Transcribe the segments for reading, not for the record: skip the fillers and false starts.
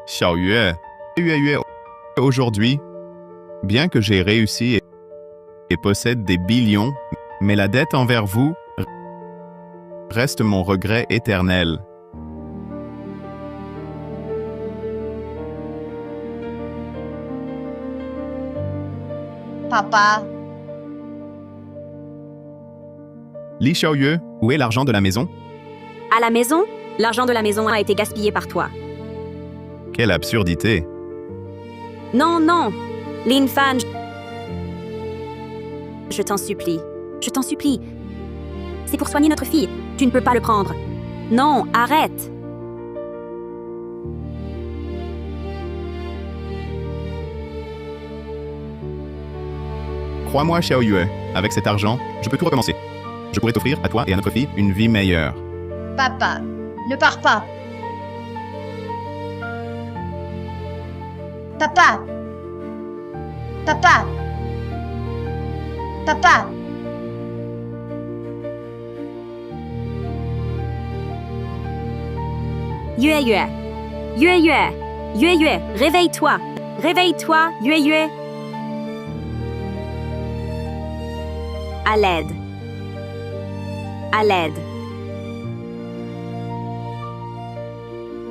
Xiaoyue, aujourd'hui, bien que j'ai réussi et possède des billions, mais la dette envers vous reste mon regret éternel. Papa, Li Xiaoyue, où est l'argent de la maison? À la maison, l'argent de la maison a été gaspillé par toi. Quelle absurdité! Non, non, Lin Fan, je t'en supplie. Je t'en supplie. C'est pour soigner notre fille. Tu ne peux pas le prendre. Non, arrête. Crois-moi, Xiaoyue, avec cet argent, je peux tout recommencer. Je pourrais t'offrir à toi et à notre fille une vie meilleure. papa, ne pars pas. Papa, papa, papa. Yue Yue. Yue Yue. Yue Yue, réveille-toi. Réveille-toi, Yue Yue. À l'aide. À l'aide.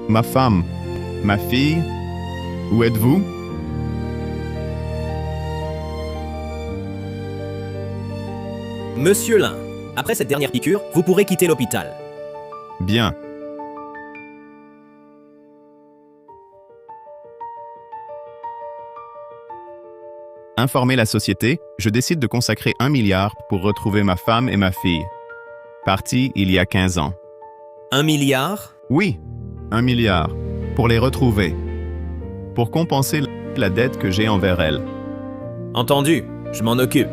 Ma femme, ma fille, où êtes-vous? Monsieur Lin, après cette dernière piqûre, vous pourrez quitter l'hôpital. Bien. Informer la société, je décide de consacrer 1 milliard pour retrouver ma femme et ma fille. Partis il y a 15 ans. 1 milliard? Oui, 1 milliard. Pour les retrouver. Pour compenser la dette que j'ai envers elles. Entendu, je m'en occupe.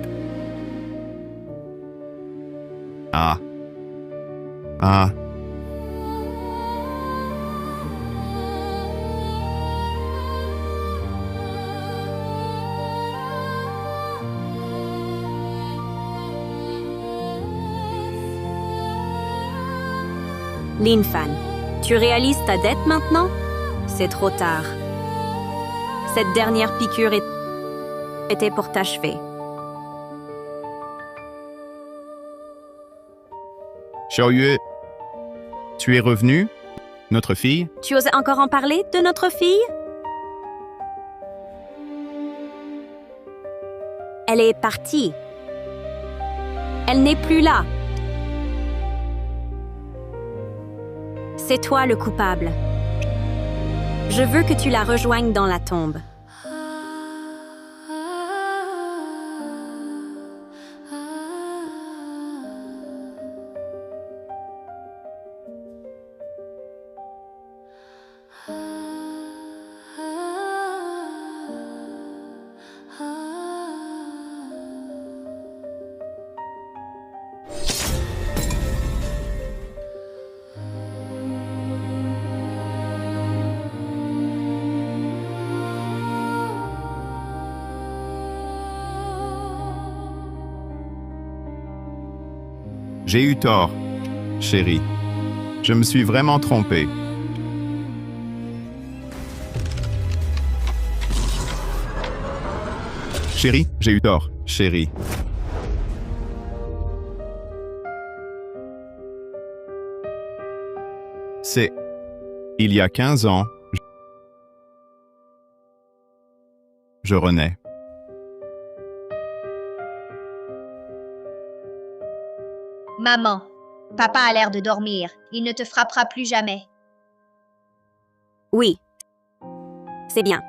Ah. Ah. Lin Fan, tu réalises ta dette maintenant? C'est trop tard. Cette dernière piqûre était pour t'achever. Xiaoyue, tu es revenu? Notre fille? Tu oses encore en parler de notre fille? Elle est partie. Elle n'est plus là. C'est toi le coupable. Je veux que tu la rejoignes dans la tombe. J'ai eu tort, chérie. Je me suis vraiment trompé. Chérie, j'ai eu tort, chérie. C'est... Il y a 15 ans, je renais. Maman, papa a l'air de dormir. Il ne te frappera plus jamais. Oui. C'est bien.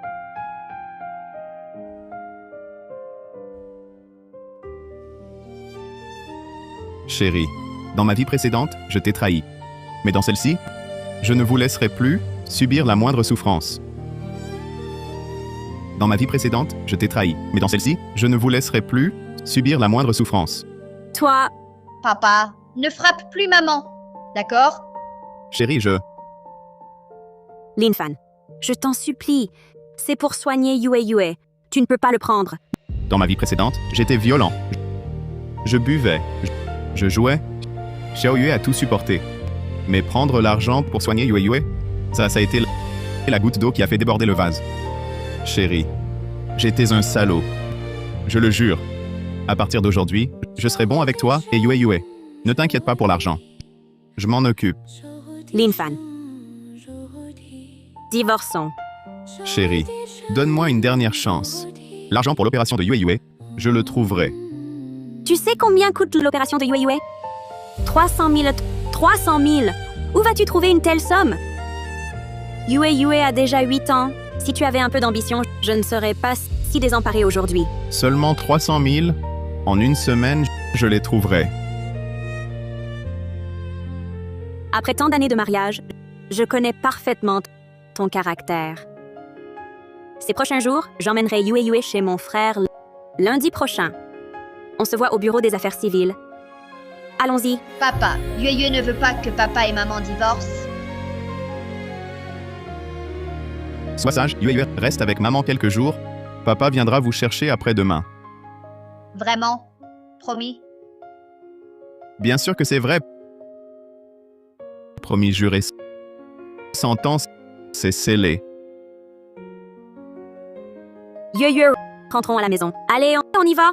Chérie, dans ma vie précédente, je t'ai trahi. Mais dans celle-ci, je ne vous laisserai plus subir la moindre souffrance. Dans ma vie précédente, je t'ai trahi. Mais dans celle-ci, je ne vous laisserai plus subir la moindre souffrance. Toi, Papa, ne frappe plus maman. D'accord? Chérie, Lin Fan, je t'en supplie. C'est pour soigner Yue Yue. Tu ne peux pas le prendre. Dans ma vie précédente, j'étais violent. Je buvais. Je jouais. Xiaoyue a tout supporté. Mais prendre l'argent pour soigner Yue Yue, ça a été la goutte d'eau qui a fait déborder le vase. Chérie, j'étais un salaud. Je le jure. À partir d'aujourd'hui, je serai bon avec toi et Yue Yue. Ne t'inquiète pas pour l'argent. Je m'en occupe. Linfan. Divorçons. Chérie, donne-moi une dernière chance. L'argent pour l'opération de Yue Yue, je le trouverai. Tu sais combien coûte l'opération de Yue Yue? 300 000. 300 000. Où vas-tu trouver une telle somme? Yue Yue a déjà 8 ans. Si tu avais un peu d'ambition, je ne serais pas si désemparée aujourd'hui. Seulement 300 000? En une semaine, je les trouverai. Après tant d'années de mariage, je connais parfaitement ton caractère. Ces prochains jours, j'emmènerai Yue Yue chez mon frère lundi prochain. On se voit au bureau des affaires civiles. Allons-y. Papa, Yue Yue ne veut pas que papa et maman divorcent. Sois sage, Yue Yue reste avec maman quelques jours. Papa viendra vous chercher après-demain. Vraiment? Promis? Bien sûr que c'est vrai. Promis juré. Sentence, c'est scellé. Yue Yue, rentrons à la maison. Allez, on y va.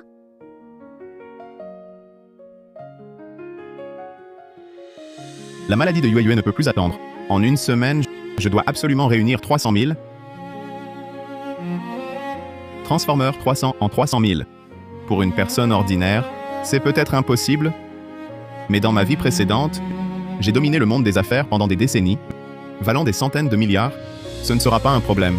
La maladie de Yue Yue ne peut plus attendre. En une semaine, je dois absolument réunir 300 000. Transformer 300 en 300 000. Pour une personne ordinaire, c'est peut-être impossible, mais dans ma vie précédente, j'ai dominé le monde des affaires pendant des décennies, valant des centaines de milliards. Ce ne sera pas un problème.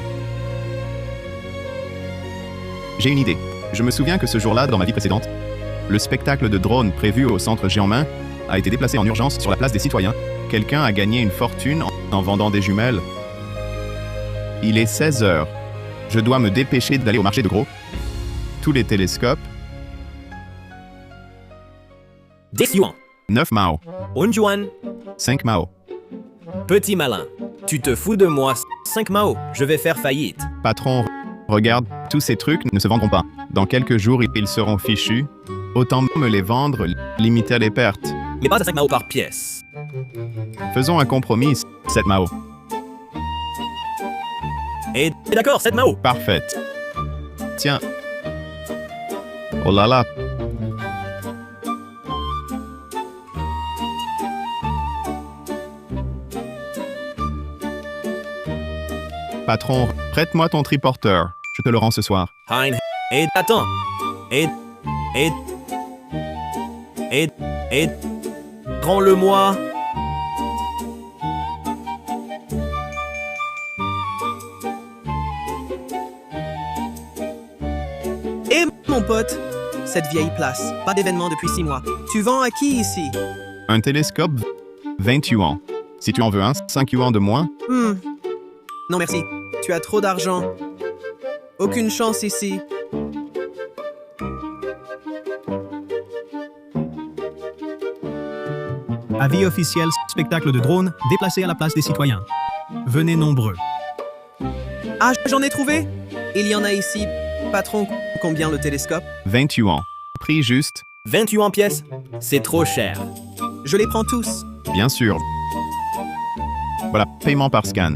J'ai une idée. Je me souviens que ce jour-là, dans ma vie précédente, le spectacle de drone prévu au centre Géant-Main a été déplacé en urgence sur la place des citoyens. Quelqu'un a gagné une fortune en vendant des jumelles. Il est 16 heures. Je dois me dépêcher d'aller au marché de gros. Tous les télescopes. 10 yuan. 9 Mao. 1 yuan. 5 Mao. Petit malin. Tu te fous de moi. 5 Mao. Je vais faire faillite. Patron, regarde, tous ces trucs ne se vendront pas. Dans quelques jours, ils seront fichus. Autant me les vendre, limiter les pertes. Mais pas à 5 Mao par pièce. Faisons un compromis, 7 Mao. Et d'accord, 7 Mao. Parfaite. Tiens. Oh là là. Patron, prête-moi ton triporteur. Je te le rends ce soir. Hein. Et attends. Et. Rends-le-moi. Et mon pote, cette vieille place, pas d'événement depuis 6 mois. Tu vends à qui ici? Un télescope, 20 yuan. Si tu en veux un, 5 yuan de moins. Non merci, tu as trop d'argent. Aucune chance ici. Avis officiel, spectacle de drone déplacé à la place des citoyens. Venez nombreux. Ah, j'en ai trouvé. Il y en a ici. Patron, combien le télescope? 20 yuan. Prix juste, 20 yuan pièce. C'est trop cher. Je les prends tous. bien sûr. Voilà, paiement par scan.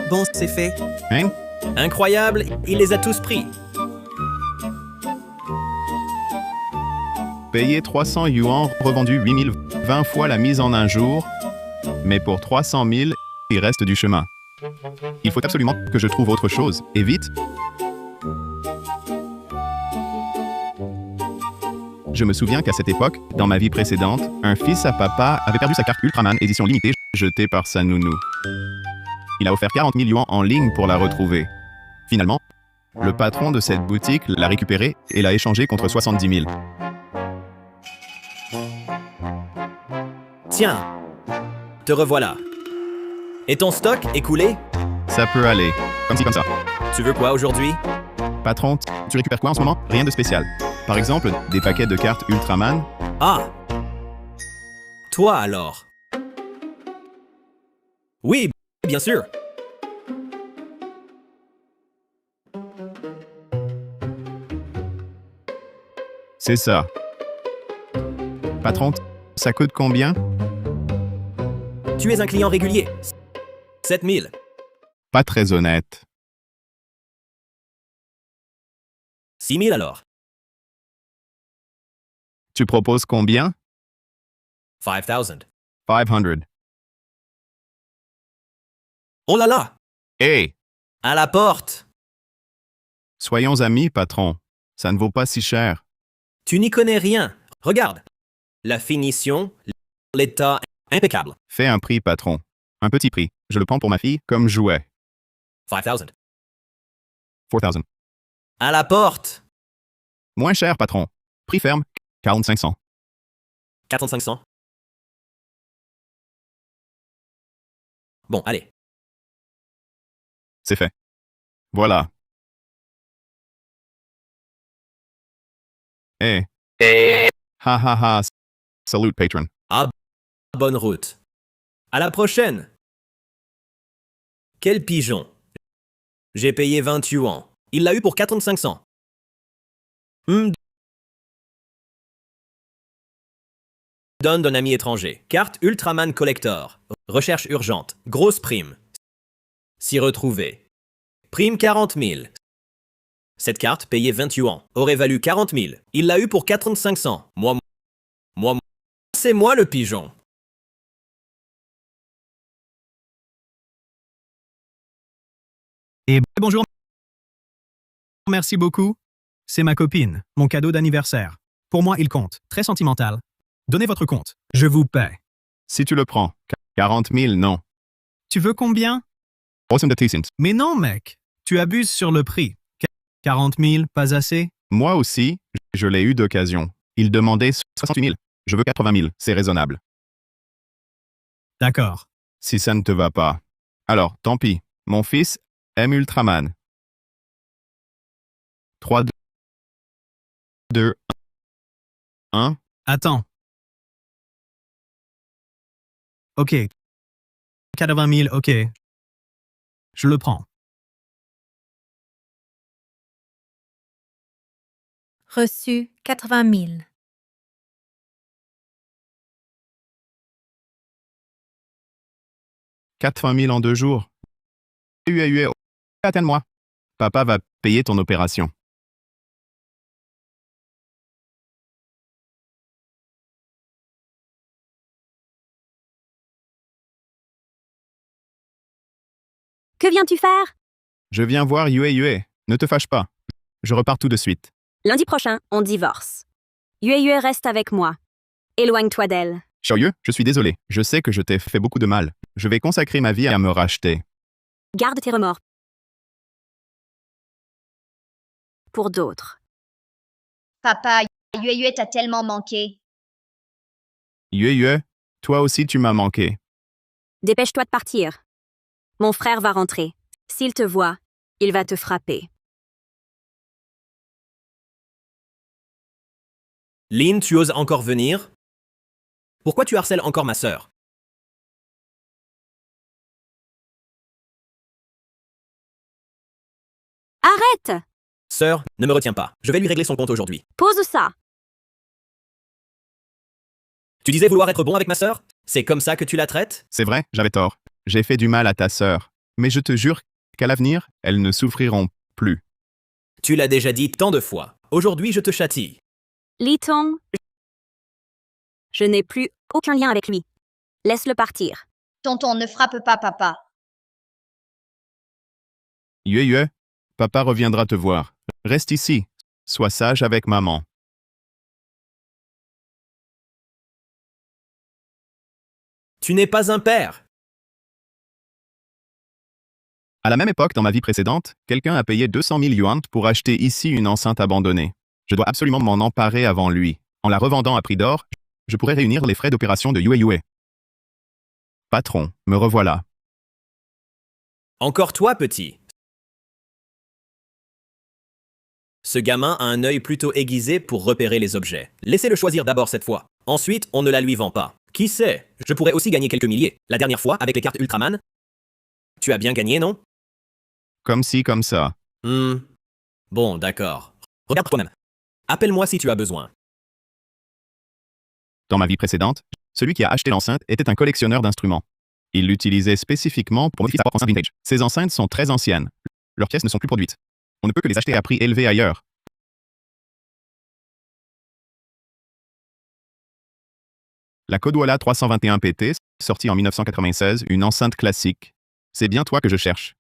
Bon, c'est fait. Hein? Incroyable, il les a tous pris. Payer 300 yuan, revendu 8000, 20 fois la mise en un jour. Mais pour 300 000, il reste du chemin. Il faut absolument que je trouve autre chose, et vite. Je me souviens qu'à cette époque, dans ma vie précédente, un fils à papa avait perdu sa carte Ultraman édition limitée, jetée par sa nounou. Il a offert 40 000 yuan en ligne pour la retrouver. Finalement, le patron de cette boutique l'a récupérée et l'a échangée contre 70 000. Tiens, te revoilà. Et ton stock écoulé? Ça peut aller, comme ci comme ça. Tu veux quoi aujourd'hui? Patron, tu récupères quoi en ce moment? Rien de spécial. Par exemple, des paquets de cartes Ultraman. Ah! Toi alors? Oui, bien sûr. C'est ça. Patron, ça coûte combien? Tu es un client régulier. 7000. Pas très honnête. 6000 alors. Tu proposes combien? 5000. 500. Oh là là! Hé! À la porte! Soyons amis, patron. Ça ne vaut pas si cher. Tu n'y connais rien. Regarde. La finition, l'état impeccable. Fais un prix, patron. Un petit prix. Je le prends pour ma fille comme jouet. 5000. 4000. À la porte! Moins cher, patron. Prix ferme, 4500. 4500. Bon, allez. C'est fait. Voilà. Hé. Ha ha ha. Salut, patron. Bonne route. À la prochaine. Quel pigeon. J'ai payé 20 yuan. Il l'a eu pour 4500. Donne d'un ami étranger. Carte Ultraman Collector. Recherche urgente. Grosse prime. S'y retrouver. Prime 40 000. Cette carte, payée 20 yuan, aurait valu 40 000. Il l'a eu pour 4500. Moi, c'est moi le pigeon. Et bonjour. Merci beaucoup. C'est ma copine, mon cadeau d'anniversaire. Pour moi, il compte. Très sentimental. Donnez votre compte. Je vous paie. Si tu le prends, 40 000, non. Tu veux combien? Awesome de Tessint. Mais non, mec. Tu abuses sur le prix. 40 000, pas assez? Moi aussi, je l'ai eu d'occasion. Il demandait 68 000. Je veux 80 000. C'est raisonnable. D'accord. Si ça ne te va pas. Alors, tant pis. Mon fils aime Ultraman. 3, 2, 1. Attends. Ok. 80 000, ok. Je le prends. Reçu 80 000. 80 000 en 2 jours. Attends-moi. Papa va payer ton opération. Que viens-tu faire? Je viens voir Yue. Ne te fâche pas. Je repars tout de suite. Lundi prochain, on divorce. Yue reste avec moi. Éloigne-toi d'elle. Xiaoyu, je suis désolé. Je sais que je t'ai fait beaucoup de mal. Je vais consacrer ma vie à me racheter. Garde tes remords. Pour d'autres. Papa, Yue t'a tellement manqué. Yue, toi aussi tu m'as manqué. Dépêche-toi de partir. Mon frère va rentrer. S'il te voit, il va te frapper. Lynn, tu oses encore venir? Pourquoi tu harcèles encore ma sœur? Arrête! Sœur, ne me retiens pas. Je vais lui régler son compte aujourd'hui. Pose ça. Tu disais vouloir être bon avec ma sœur? C'est comme ça que tu la traites? C'est vrai, j'avais tort. J'ai fait du mal à ta sœur. Mais je te jure qu'à l'avenir, elles ne souffriront plus. Tu l'as déjà dit tant de fois. Aujourd'hui, je te châtie. Liton, je n'ai plus aucun lien avec lui. Laisse-le partir. Tonton, ne frappe pas papa. Yue, papa reviendra te voir. Reste ici. Sois sage avec maman. Tu n'es pas un père. À la même époque, dans ma vie précédente, quelqu'un a payé 200 000 yuan pour acheter ici une enceinte abandonnée. Je dois absolument m'en emparer avant lui. En la revendant à prix d'or, je pourrais réunir les frais d'opération de Yue. Patron, me revoilà. Encore toi, petit. Ce gamin a un œil plutôt aiguisé pour repérer les objets. Laissez-le choisir d'abord cette fois. Ensuite, on ne la lui vend pas. Qui sait? Je pourrais aussi gagner quelques milliers. La dernière fois, avec les cartes Ultraman. Tu as bien gagné, non? Comme ci, comme ça. Bon, d'accord. Regarde toi-même. Appelle-moi si tu as besoin. Dans ma vie précédente, celui qui a acheté l'enceinte était un collectionneur d'instruments. Il l'utilisait spécifiquement pour modifier sa propre enceinte vintage. Ces enceintes sont très anciennes. Leurs pièces ne sont plus produites. On ne peut que les acheter à prix élevé ailleurs. La Codewalla 321 PT, sortie en 1996, une enceinte classique. C'est bien toi que je cherche.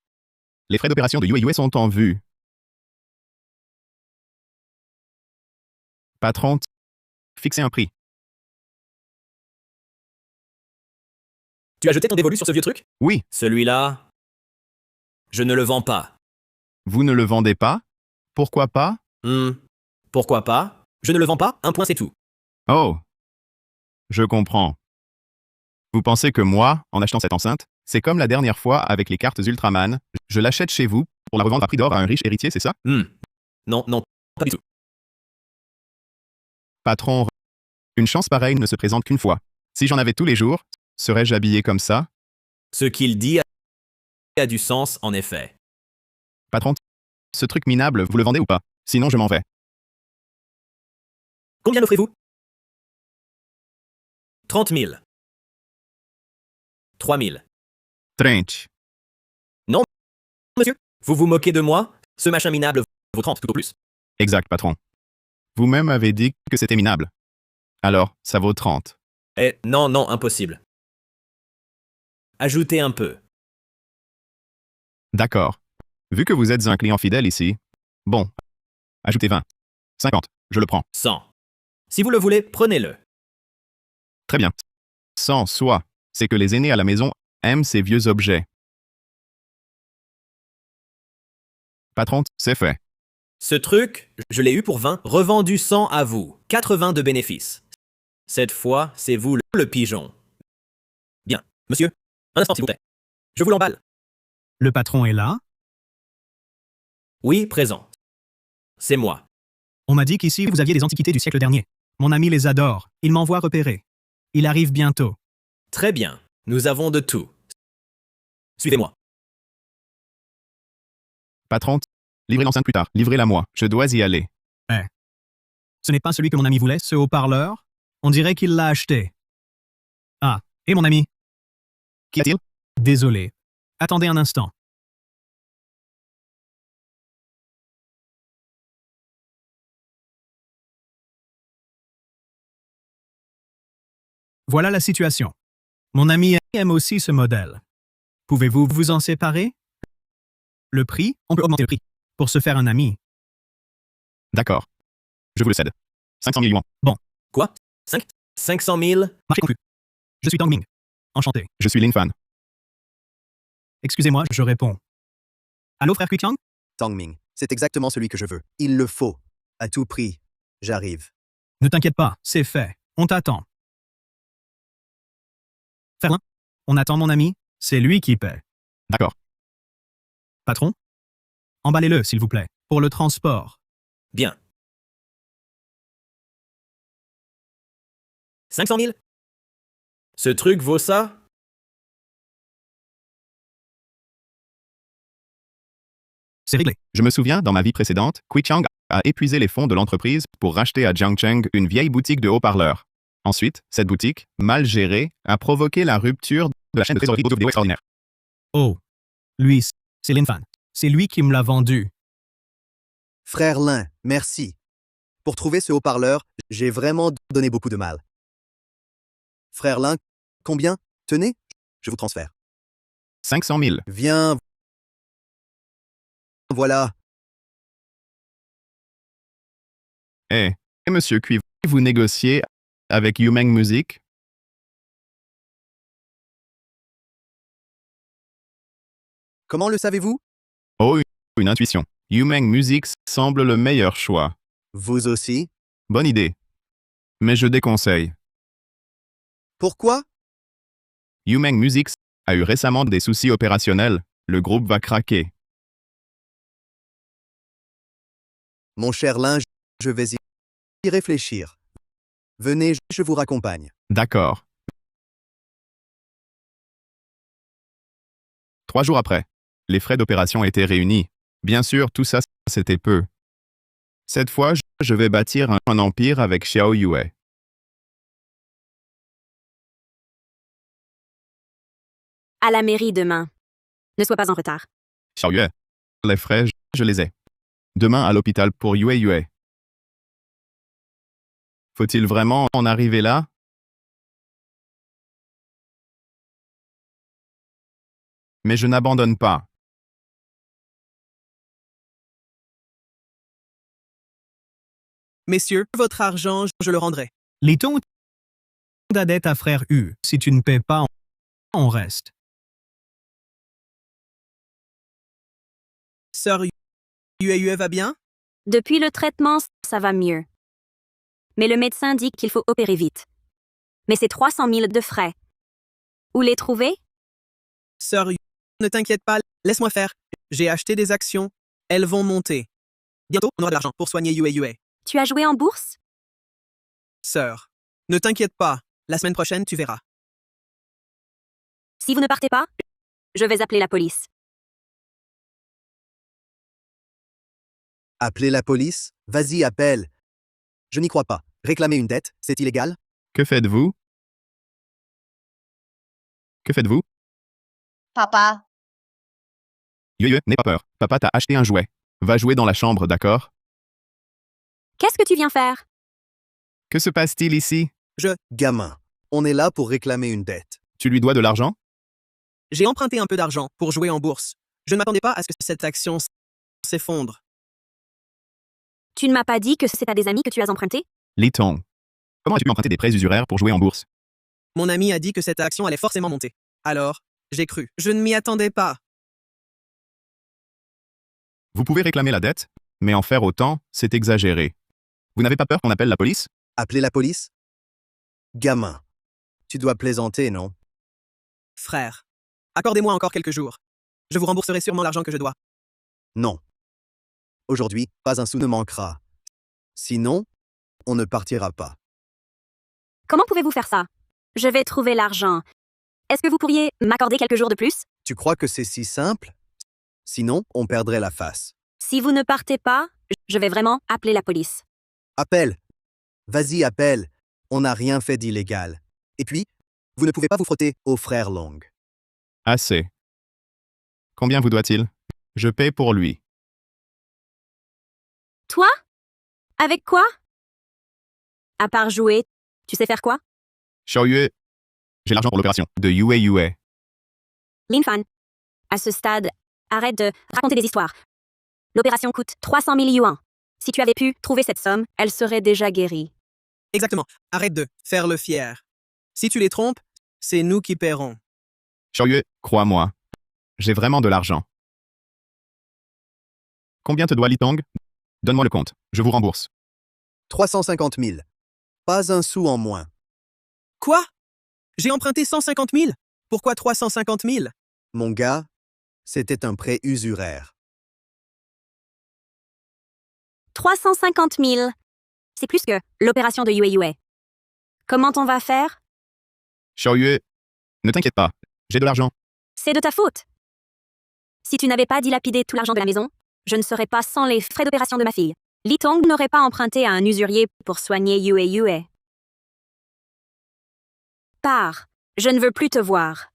Les frais d'opération de UAUA sont en vue. Patron, fixez un prix. Tu as jeté ton dévolu sur ce vieux truc? Oui, Celui-là, je ne le vends pas. vous ne le vendez pas? Pourquoi pas? Pourquoi pas? Je ne le vends pas, un point c'est tout. Oh, je comprends. Vous pensez que moi, en achetant cette enceinte, c'est comme la dernière fois avec les cartes Ultraman, je l'achète chez vous pour la revendre à prix d'or à un riche héritier, c'est ça? Non, non, pas du tout. Patron, une chance pareille ne se présente qu'une fois. Si j'en avais tous les jours, serais-je habillé comme ça? Ce qu'il dit a du sens, en effet. Patron, ce truc minable, vous le vendez ou pas? Sinon, je m'en vais. Combien l'offrez-vous? 30 000. 3 000. Trench. Monsieur, vous vous moquez de moi? Ce machin minable vaut 30 tout au plus. Exact, patron. Vous-même avez dit que c'était minable. Alors, ça vaut 30. Eh, non, non, impossible. Ajoutez un peu. D'accord. Vu que vous êtes un client fidèle ici, bon, ajoutez 20. 50, je le prends. 100. Si vous le voulez, prenez-le. Très bien. 100, soit, c'est que les aînés à la maison aiment ces vieux objets. Patron, c'est fait. Ce truc, je l'ai eu pour 20, revendu 100 à vous. 80 de bénéfices. Cette fois, c'est vous le pigeon. Bien. Monsieur, un instant s'il vous plaît. Je vous l'emballe. Le patron est là. Oui, présent. C'est moi. On m'a dit qu'ici vous aviez des antiquités du siècle dernier. Mon ami les adore. Il m'envoie repérer. Il arrive bientôt. Très bien. Nous avons de tout. Suivez-moi. Patron, livrez l'enceinte plus tard. Livrez-la moi. Je dois y aller. Ce n'est pas celui que mon ami voulait, ce haut-parleur. On dirait qu'il l'a acheté. Ah, et mon ami? Qu'y a-t-il? Désolé. Attendez un instant. Voilà la situation. Mon ami aime aussi ce modèle. Pouvez-vous vous en séparer? Le prix? On peut augmenter le prix. Pour se faire un ami. D'accord. Je vous le cède. 500 000 yuans. Quoi? 500 000? Marché conclu. Je suis Dongming. Enchanté. Je suis Lin Fan. Excusez-moi, je réponds. Allô, frère Quichang? Tangming, c'est exactement celui que je veux. Il le faut. À tout prix. J'arrive. Ne t'inquiète pas, c'est fait. On t'attend. Ferlin? On attend mon ami? C'est lui qui paie. D'accord. Patron? Emballez-le, s'il vous plaît, pour le transport. Bien. 500 000? Ce truc vaut ça? C'est réglé. Je me souviens, dans ma vie précédente, Quichang a épuisé les fonds de l'entreprise pour racheter à Jiangcheng une vieille boutique de haut-parleurs. Ensuite, cette boutique, mal gérée, a provoqué la rupture de la chaîne de trésorerie d'auto vidéo extraordinaire. Oh. Lui, c'est Lin Fan. C'est lui qui me l'a vendu. Frère Lin, merci. Pour trouver ce haut-parleur, j'ai vraiment donné beaucoup de mal. Frère Lin, combien? Tenez, je vous transfère. 500 000. Viens. Voilà. Eh, monsieur Cui, vous négociez avec Yumeng Music? Comment le savez-vous? Oh, une intuition. Yumeng Music semble le meilleur choix. Vous aussi? Bonne idée. Mais je déconseille. Pourquoi? Yumeng Music a eu récemment des soucis opérationnels. Le groupe va craquer. Mon cher Lin, je vais y réfléchir. Venez, je vous raccompagne. D'accord. 3 jours après, les frais d'opération étaient réunis. Bien sûr, tout ça, c'était peu. Cette fois, je vais bâtir un empire avec Xiao Yue. à la mairie demain. Ne sois pas en retard. Xiaoyue, les frais, je les ai. Demain à l'hôpital pour Yue Yue. Faut-il vraiment en arriver là? Mais je n'abandonne pas. Messieurs, votre argent, je le rendrai. Li Tong ta dette à frère Hu. Si tu ne paies pas, on reste. Sœur Yue va bien? Depuis le traitement, ça va mieux. Mais le médecin dit qu'il faut opérer vite. Mais c'est 300 000 de frais. Où les trouver? Sœur Yue, ne t'inquiète pas, laisse-moi faire. J'ai acheté des actions. Elles vont monter. Bientôt, on aura de l'argent pour soigner Yue. Tu as joué en bourse? Sœur, ne t'inquiète pas. La semaine prochaine, tu verras. Si vous ne partez pas, je vais appeler la police. Appeler la police? Vas-y, appelle. Je n'y crois pas. Réclamer une dette, c'est illégal? Que faites-vous? Que faites-vous? Papa, Yue Yue, n'aie pas peur. Papa t'a acheté un jouet. Va jouer dans la chambre, d'accord? Qu'est-ce que tu viens faire? Que se passe-t-il ici? Gamin, on est là pour réclamer une dette. Tu lui dois de l'argent? J'ai emprunté un peu d'argent pour jouer en bourse. Je ne m'attendais pas à ce que cette action s'effondre. Tu ne m'as pas dit que c'est à des amis que tu as emprunté? Li Tong. Comment as-tu pu emprunter des prêts usuraires pour jouer en bourse? Mon ami a dit que cette action allait forcément monter. Alors, j'ai cru. Je ne m'y attendais pas. Vous pouvez réclamer la dette, mais en faire autant, c'est exagéré. Vous n'avez pas peur qu'on appelle la police? Appeler la police? Gamin, tu dois plaisanter, non? Frère, accordez-moi encore quelques jours. Je vous rembourserai sûrement l'argent que je dois. Non. Aujourd'hui, pas un sou ne manquera. Sinon, on ne partira pas. Comment pouvez-vous faire ça? Je vais trouver l'argent. Est-ce que vous pourriez m'accorder quelques jours de plus? Tu crois que c'est si simple? Sinon, on perdrait la face. Si vous ne partez pas, je vais vraiment appeler la police. Appelle. Vas-y, appelle. On n'a rien fait d'illégal. Et puis, vous ne pouvez pas vous frotter aux frères Long. Assez. Combien vous doit-il? Je paie pour lui. Toi? Avec quoi? À part jouer, tu sais faire quoi? Xiaoyue, j'ai l'argent pour l'opération de Yue Yue. Lin Fan, à ce stade, arrête de raconter des histoires. L'opération coûte 300 000 yuan. Si tu avais pu trouver cette somme, elle serait déjà guérie. Exactement. Arrête de faire le fier. Si tu les trompes, c'est nous qui paierons. Xiaoyue, crois-moi. J'ai vraiment de l'argent. Combien te doit Li Tong? Donne-moi le compte. Je vous rembourse. 350 000. Pas un sou en moins. Quoi? J'ai emprunté 150 000? Pourquoi 350 000? Mon gars, c'était un prêt usuraire. 350 000. C'est plus que l'opération de Yue Yue. Comment on va faire? Xiaoyue, ne t'inquiète pas. J'ai de l'argent. C'est de ta faute. Si tu n'avais pas dilapidé tout l'argent de la maison, je ne serais pas sans les frais d'opération de ma fille. Li Tong n'aurait pas emprunté à un usurier pour soigner Yue Yue. Pars. Je ne veux plus te voir.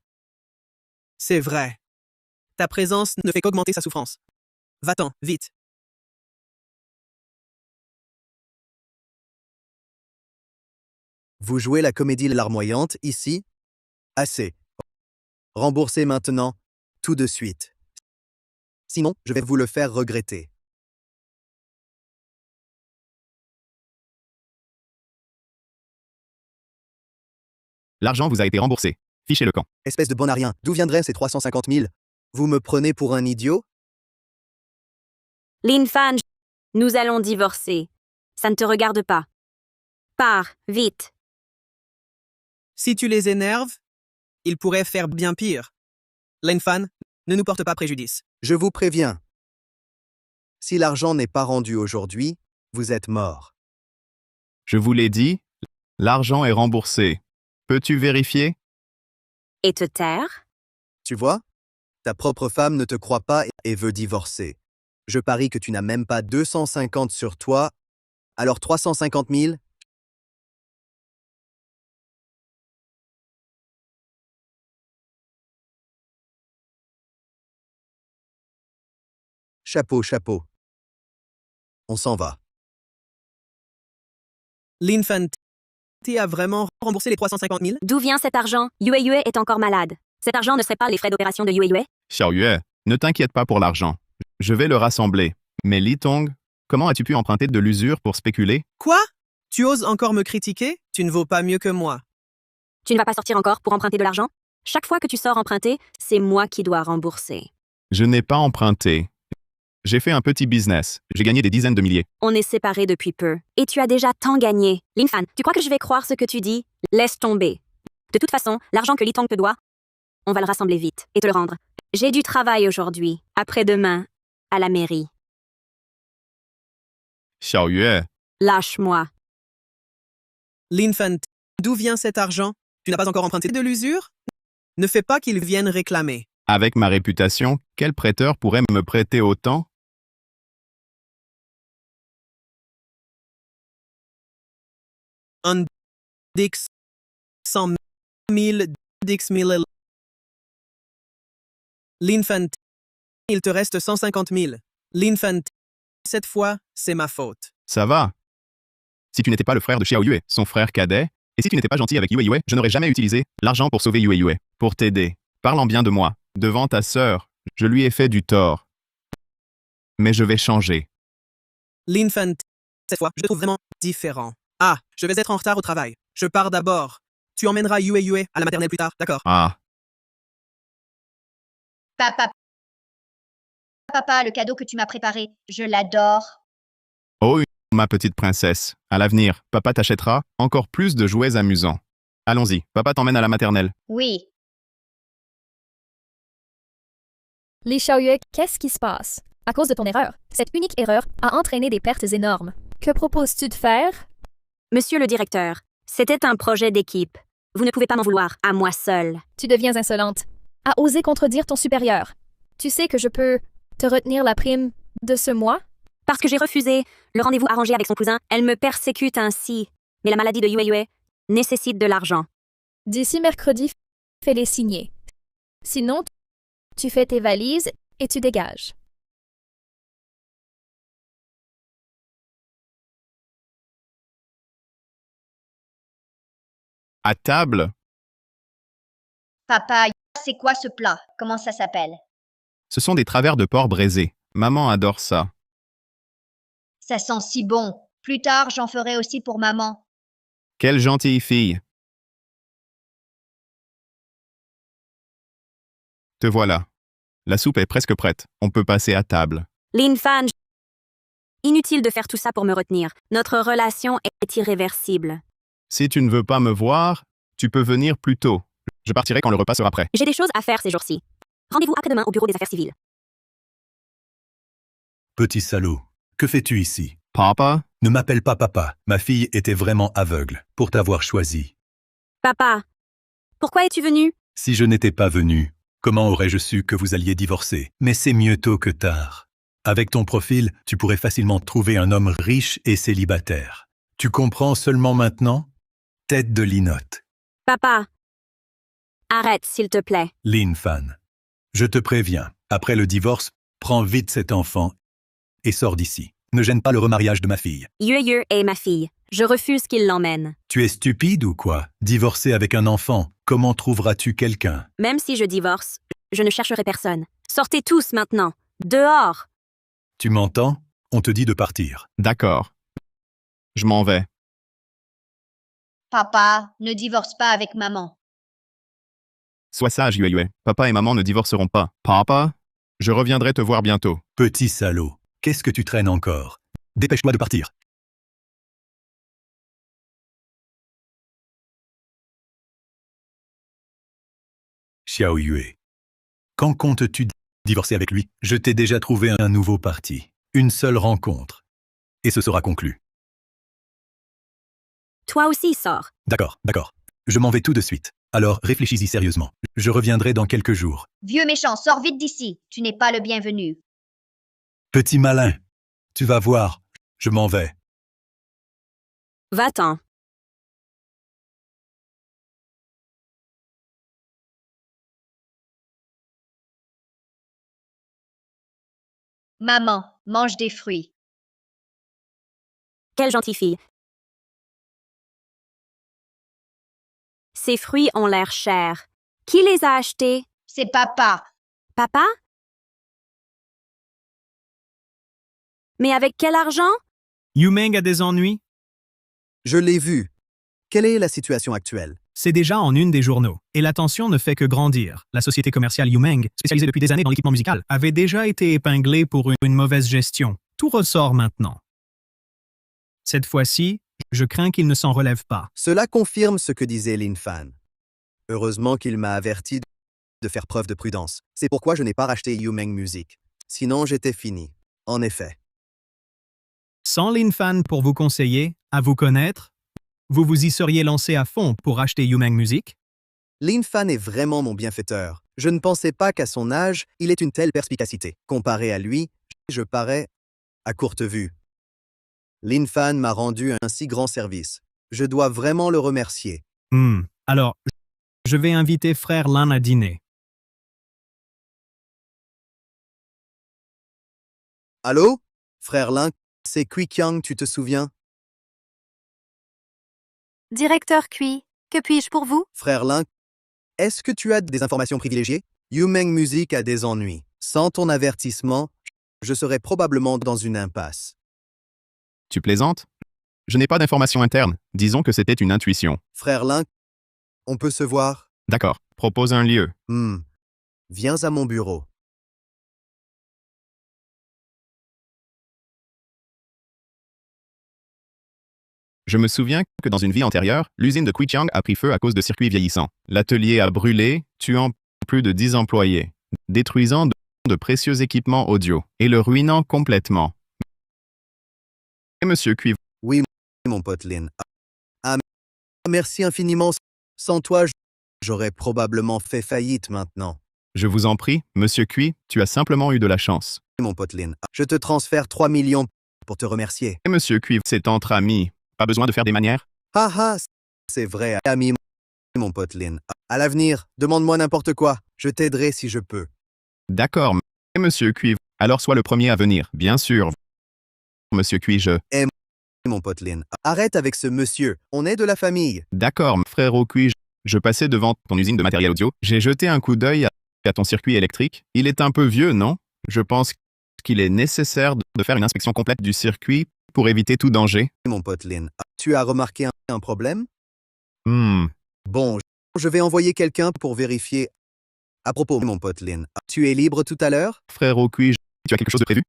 C'est vrai. Ta présence ne fait qu'augmenter sa souffrance. Va-t'en, vite. Vous jouez la comédie larmoyante ici? Assez. Remboursez maintenant, tout de suite. Sinon, je vais vous le faire regretter. L'argent vous a été remboursé. Fichez le camp. Espèce de bon à rien, d'où viendraient ces 350 000? Vous me prenez pour un idiot? Lin Fan, nous allons divorcer. Ça ne te regarde pas. Pars, vite. Si tu les énerves, ils pourraient faire bien pire. Lin Fan, ne nous porte pas préjudice. Je vous préviens. Si l'argent n'est pas rendu aujourd'hui, vous êtes mort. Je vous l'ai dit, l'argent est remboursé. Peux-tu vérifier? Et te taire? Tu vois? Ta propre femme ne te croit pas et veut divorcer. Je parie que tu n'as même pas 250 sur toi. Alors 350 000? Chapeau, chapeau. On s'en va. L'infanti a vraiment remboursé les 350 000? D'où vient cet argent? Yue Yue est encore malade. Cet argent ne serait pas les frais d'opération de Yue Yue? Xiao Yue, ne t'inquiète pas pour l'argent. Je vais le rassembler. Mais Li Tong, comment as-tu pu emprunter de l'usure pour spéculer? Quoi? Tu oses encore me critiquer? Tu ne vaux pas mieux que moi. Tu ne vas pas sortir encore pour emprunter de l'argent? Chaque fois que tu sors emprunter, c'est moi qui dois rembourser. Je n'ai pas emprunté. J'ai fait un petit business. J'ai gagné des dizaines de milliers. On est séparés depuis peu. Et tu as déjà tant gagné. Linfan, tu crois que je vais croire ce que tu dis? Laisse tomber. De toute façon, l'argent que Li Tong te doit, on va le rassembler vite et te le rendre. J'ai du travail aujourd'hui, après-demain, à la mairie. Xiao Yue, Lâche-moi. L'infanti, d'où vient cet argent? Tu n'as pas encore emprunté de l'usure? Ne fais pas qu'ils viennent réclamer. avec ma réputation, quel prêteur pourrait me prêter autant? Un dix 100 000 dix mille. L'infanti, il te reste 150 000. L'infanti, cette fois, c'est ma faute. Ça va. Si tu n'étais pas le frère de Xiao Yue, son frère cadet, et si tu n'étais pas gentil avec Yue Yue, je n'aurais jamais utilisé l'argent pour sauver Yue Yue, pour t'aider. Parlant bien de moi, devant ta sœur, je lui ai fait du tort. Mais je vais changer. L'infanti, cette fois, je te trouve vraiment différent. Ah, je vais être en retard au travail. Je pars d'abord. Tu emmèneras Yue Yue à la maternelle plus tard, d'accord? Ah, Papa, papa, le cadeau que tu m'as préparé, je l'adore. oh, ma petite princesse. À l'avenir, papa t'achètera encore plus de jouets amusants. Allons-y, papa t'emmène à la maternelle. Oui, Li Xiaoyue, qu'est-ce qui se passe? À cause de ton erreur. Cette unique erreur a entraîné des pertes énormes. Que proposes-tu de faire? Monsieur le directeur, c'était un projet d'équipe. Vous ne pouvez pas m'en vouloir, à moi seule. Tu deviens insolente. À oser contredire ton supérieur. Tu sais que je peux te retenir la prime de ce mois? Parce que j'ai refusé le rendez-vous arrangé avec son cousin, elle me persécute ainsi. Mais la maladie de Yue Yue nécessite de l'argent. D'ici mercredi, fais-les signer. Sinon, tu fais tes valises et tu dégages. À table, papa, c'est quoi ce plat? Comment ça s'appelle? ce sont des travers de porc braisés. Maman adore ça. Ça sent si bon. Plus tard, j'en ferai aussi pour maman. Quelle gentille fille. Te voilà. La soupe est presque prête. On peut passer à table. Lin Fan, inutile de faire tout ça pour me retenir. Notre relation est irréversible. Si tu ne veux pas me voir, tu peux venir plus tôt. Je partirai quand le repas sera prêt. J'ai des choses à faire ces jours-ci. Rendez-vous après-demain au bureau des affaires civiles. Petit salaud, que fais-tu ici? Papa, Ne m'appelle pas papa, ma fille était vraiment aveugle pour t'avoir choisi. Papa, pourquoi es-tu venu? Si je n'étais pas venu, comment aurais-je su que vous alliez divorcer? Mais c'est mieux tôt que tard. Avec ton profil, tu pourrais facilement trouver un homme riche et célibataire. Tu comprends seulement maintenant? Tête de linotte. Papa, arrête s'il te plaît. Lin Fan. Je te préviens, après le divorce, prends vite cet enfant et sors d'ici. Ne gêne pas le remariage de ma fille. Yue Yue est ma fille. Je refuse qu'il l'emmène. Tu es stupide ou quoi? Divorcer avec un enfant, comment trouveras-tu quelqu'un? Même si je divorce, je ne chercherai personne. Sortez tous maintenant. Dehors. Tu m'entends? On te dit de partir. d'accord. Je m'en vais. Papa, ne divorce pas avec maman. Sois sage, Yue Yue. Papa et maman ne divorceront pas. Papa, je reviendrai te voir bientôt. Petit salaud, qu'est-ce que tu traînes encore? Dépêche-toi de partir. Xiao Yue. Quand comptes-tu divorcer avec lui? Je t'ai déjà trouvé un nouveau parti. Une seule rencontre. Et ce sera conclu. Toi aussi sors. D'accord, d'accord. Je m'en vais tout de suite. Alors réfléchis-y sérieusement. Je reviendrai dans quelques jours. Vieux méchant, sors vite d'ici. Tu n'es pas le bienvenu. Petit malin. Tu vas voir. Je m'en vais. Va-t'en. Maman, mange des fruits. Quelle gentille fille. Ces fruits ont l'air chers. Qui les a achetés? C'est papa. Papa? Mais avec quel argent? Yumeng a des ennuis? Je l'ai vu. Quelle est la situation actuelle? C'est déjà en une des journaux. Et la tension ne fait que grandir. La société commerciale Yumeng, spécialisée depuis des années dans l'équipement musical, avait déjà été épinglée pour une mauvaise gestion. Tout ressort maintenant. Cette fois-ci, je crains qu'il ne s'en relève pas. Cela confirme ce que disait Lin Fan. Heureusement qu'il m'a averti de faire preuve de prudence. C'est pourquoi je n'ai pas racheté Yumeng Music. Sinon, j'étais fini. En effet. Sans Lin Fan pour vous conseiller, à vous connaître, vous vous y seriez lancé à fond pour acheter Yumeng Music? Lin Fan est vraiment mon bienfaiteur. Je ne pensais pas qu'à son âge, il ait une telle perspicacité. Comparé à lui, je parais à courte vue. Lin Fan m'a rendu un si grand service. Je dois vraiment le remercier. Alors, je vais inviter frère Lin à dîner. Allô? Frère Lin, c'est Kui Kyang, tu te souviens? Directeur Cui, que puis-je pour vous? Frère Lin, est-ce que tu as des informations privilégiées? Yumeng Music a des ennuis. Sans ton avertissement, je serais probablement dans une impasse. Tu plaisantes? Je n'ai pas d'informations internes. Disons que c'était une intuition. Frère Lin, on peut se voir? D'accord. Propose un lieu. Viens à mon bureau. Je me souviens que dans une vie antérieure, l'usine de Quichiang a pris feu à cause de circuits vieillissants. L'atelier a brûlé, tuant plus de 10 employés, détruisant de précieux équipements audio et le ruinant complètement. Et Monsieur Cui, Oui, mon pote Lin. Ah, merci infiniment. Sans toi, j'aurais probablement fait faillite maintenant. je vous en prie, Monsieur Cui, tu as simplement eu de la chance. Mon pote Lin, je te transfère 3 millions pour te remercier. Et Monsieur Cui, c'est entre amis. Pas besoin de faire des manières? Ah, c'est vrai, ami, mon pote Lin. À l'avenir, demande-moi n'importe quoi. Je t'aiderai si je peux. D'accord, et Monsieur Cui, alors sois le premier à venir, bien sûr. Monsieur Cui, Mon pote Lin, arrête avec ce monsieur. On est de la famille. D'accord, frérot Cui, je passais devant ton usine de matériel audio. J'ai jeté un coup d'œil à ton circuit électrique. Il est un peu vieux, non? Je pense qu'il est nécessaire de faire une inspection complète du circuit pour éviter tout danger. Mon pote Lin, tu as remarqué un problème? Hmm, Bon, je vais envoyer quelqu'un pour vérifier. À propos, mon pote Lin, tu es libre tout à l'heure? frérot Cui, tu as quelque chose de prévu?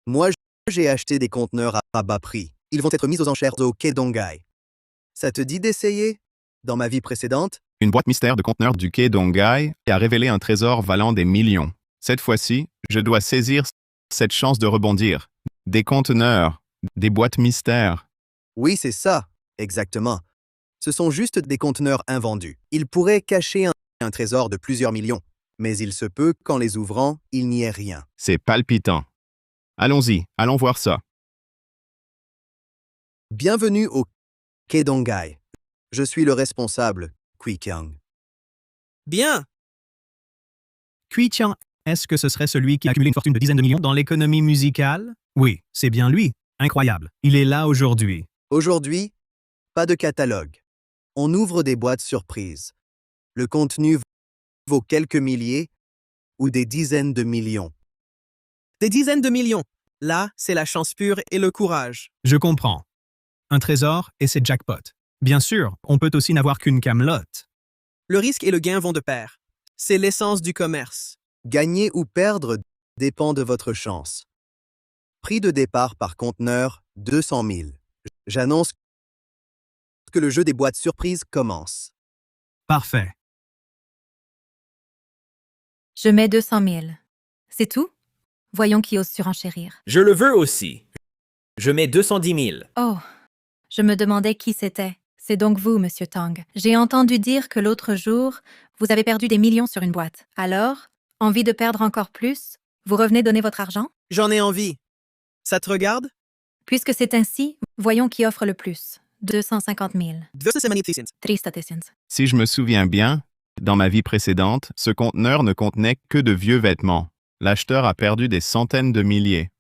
Moi, j'ai acheté des conteneurs à bas prix. Ils vont être mis aux enchères au quai Dongai. Ça te dit d'essayer? Dans ma vie précédente, Une boîte mystère de conteneurs du quai Dongai a révélé un trésor valant des millions. Cette fois-ci, je dois saisir cette chance de rebondir. Des conteneurs, des boîtes mystères. oui, c'est ça, exactement. Ce sont juste des conteneurs invendus. Ils pourraient cacher un trésor de plusieurs millions, mais il se peut qu'en les ouvrant, il n'y ait rien. C'est palpitant. Allons-y, allons voir ça. Bienvenue au quai Dongai. Je suis le responsable, Kui Kyang. Bien. Kui Chiang, est-ce que ce serait celui qui a accumulé une fortune de dizaines de millions dans l'économie musicale? Oui, c'est bien lui. Incroyable. Il est là aujourd'hui. Aujourd'hui, pas de catalogue. On ouvre des boîtes surprises. Le contenu vaut quelques milliers ou des dizaines de millions. Des dizaines de millions. Là, c'est la chance pure et le courage. Je comprends. Un trésor et c'est jackpot. Bien sûr, on peut aussi n'avoir qu'une camelote. Le risque et le gain vont de pair. C'est l'essence du commerce. Gagner ou perdre dépend de votre chance. Prix de départ par conteneur, 200 000. J'annonce que le jeu des boîtes surprises commence. Parfait. Je mets 200 000. C'est tout? Voyons qui ose surenchérir. Je le veux aussi. Je mets 210 000. Oh, je me demandais qui c'était. C'est donc vous, Monsieur Tang. J'ai entendu dire que l'autre jour, vous avez perdu des millions sur une boîte. Alors, envie de perdre encore plus? Vous revenez donner votre argent? J'en ai envie. Ça te regarde? Puisque c'est ainsi, voyons qui offre le plus. 250 000. 300 000. Si je me souviens bien, dans ma vie précédente, ce conteneur ne contenait que de vieux vêtements. L'acheteur a perdu des centaines de milliers.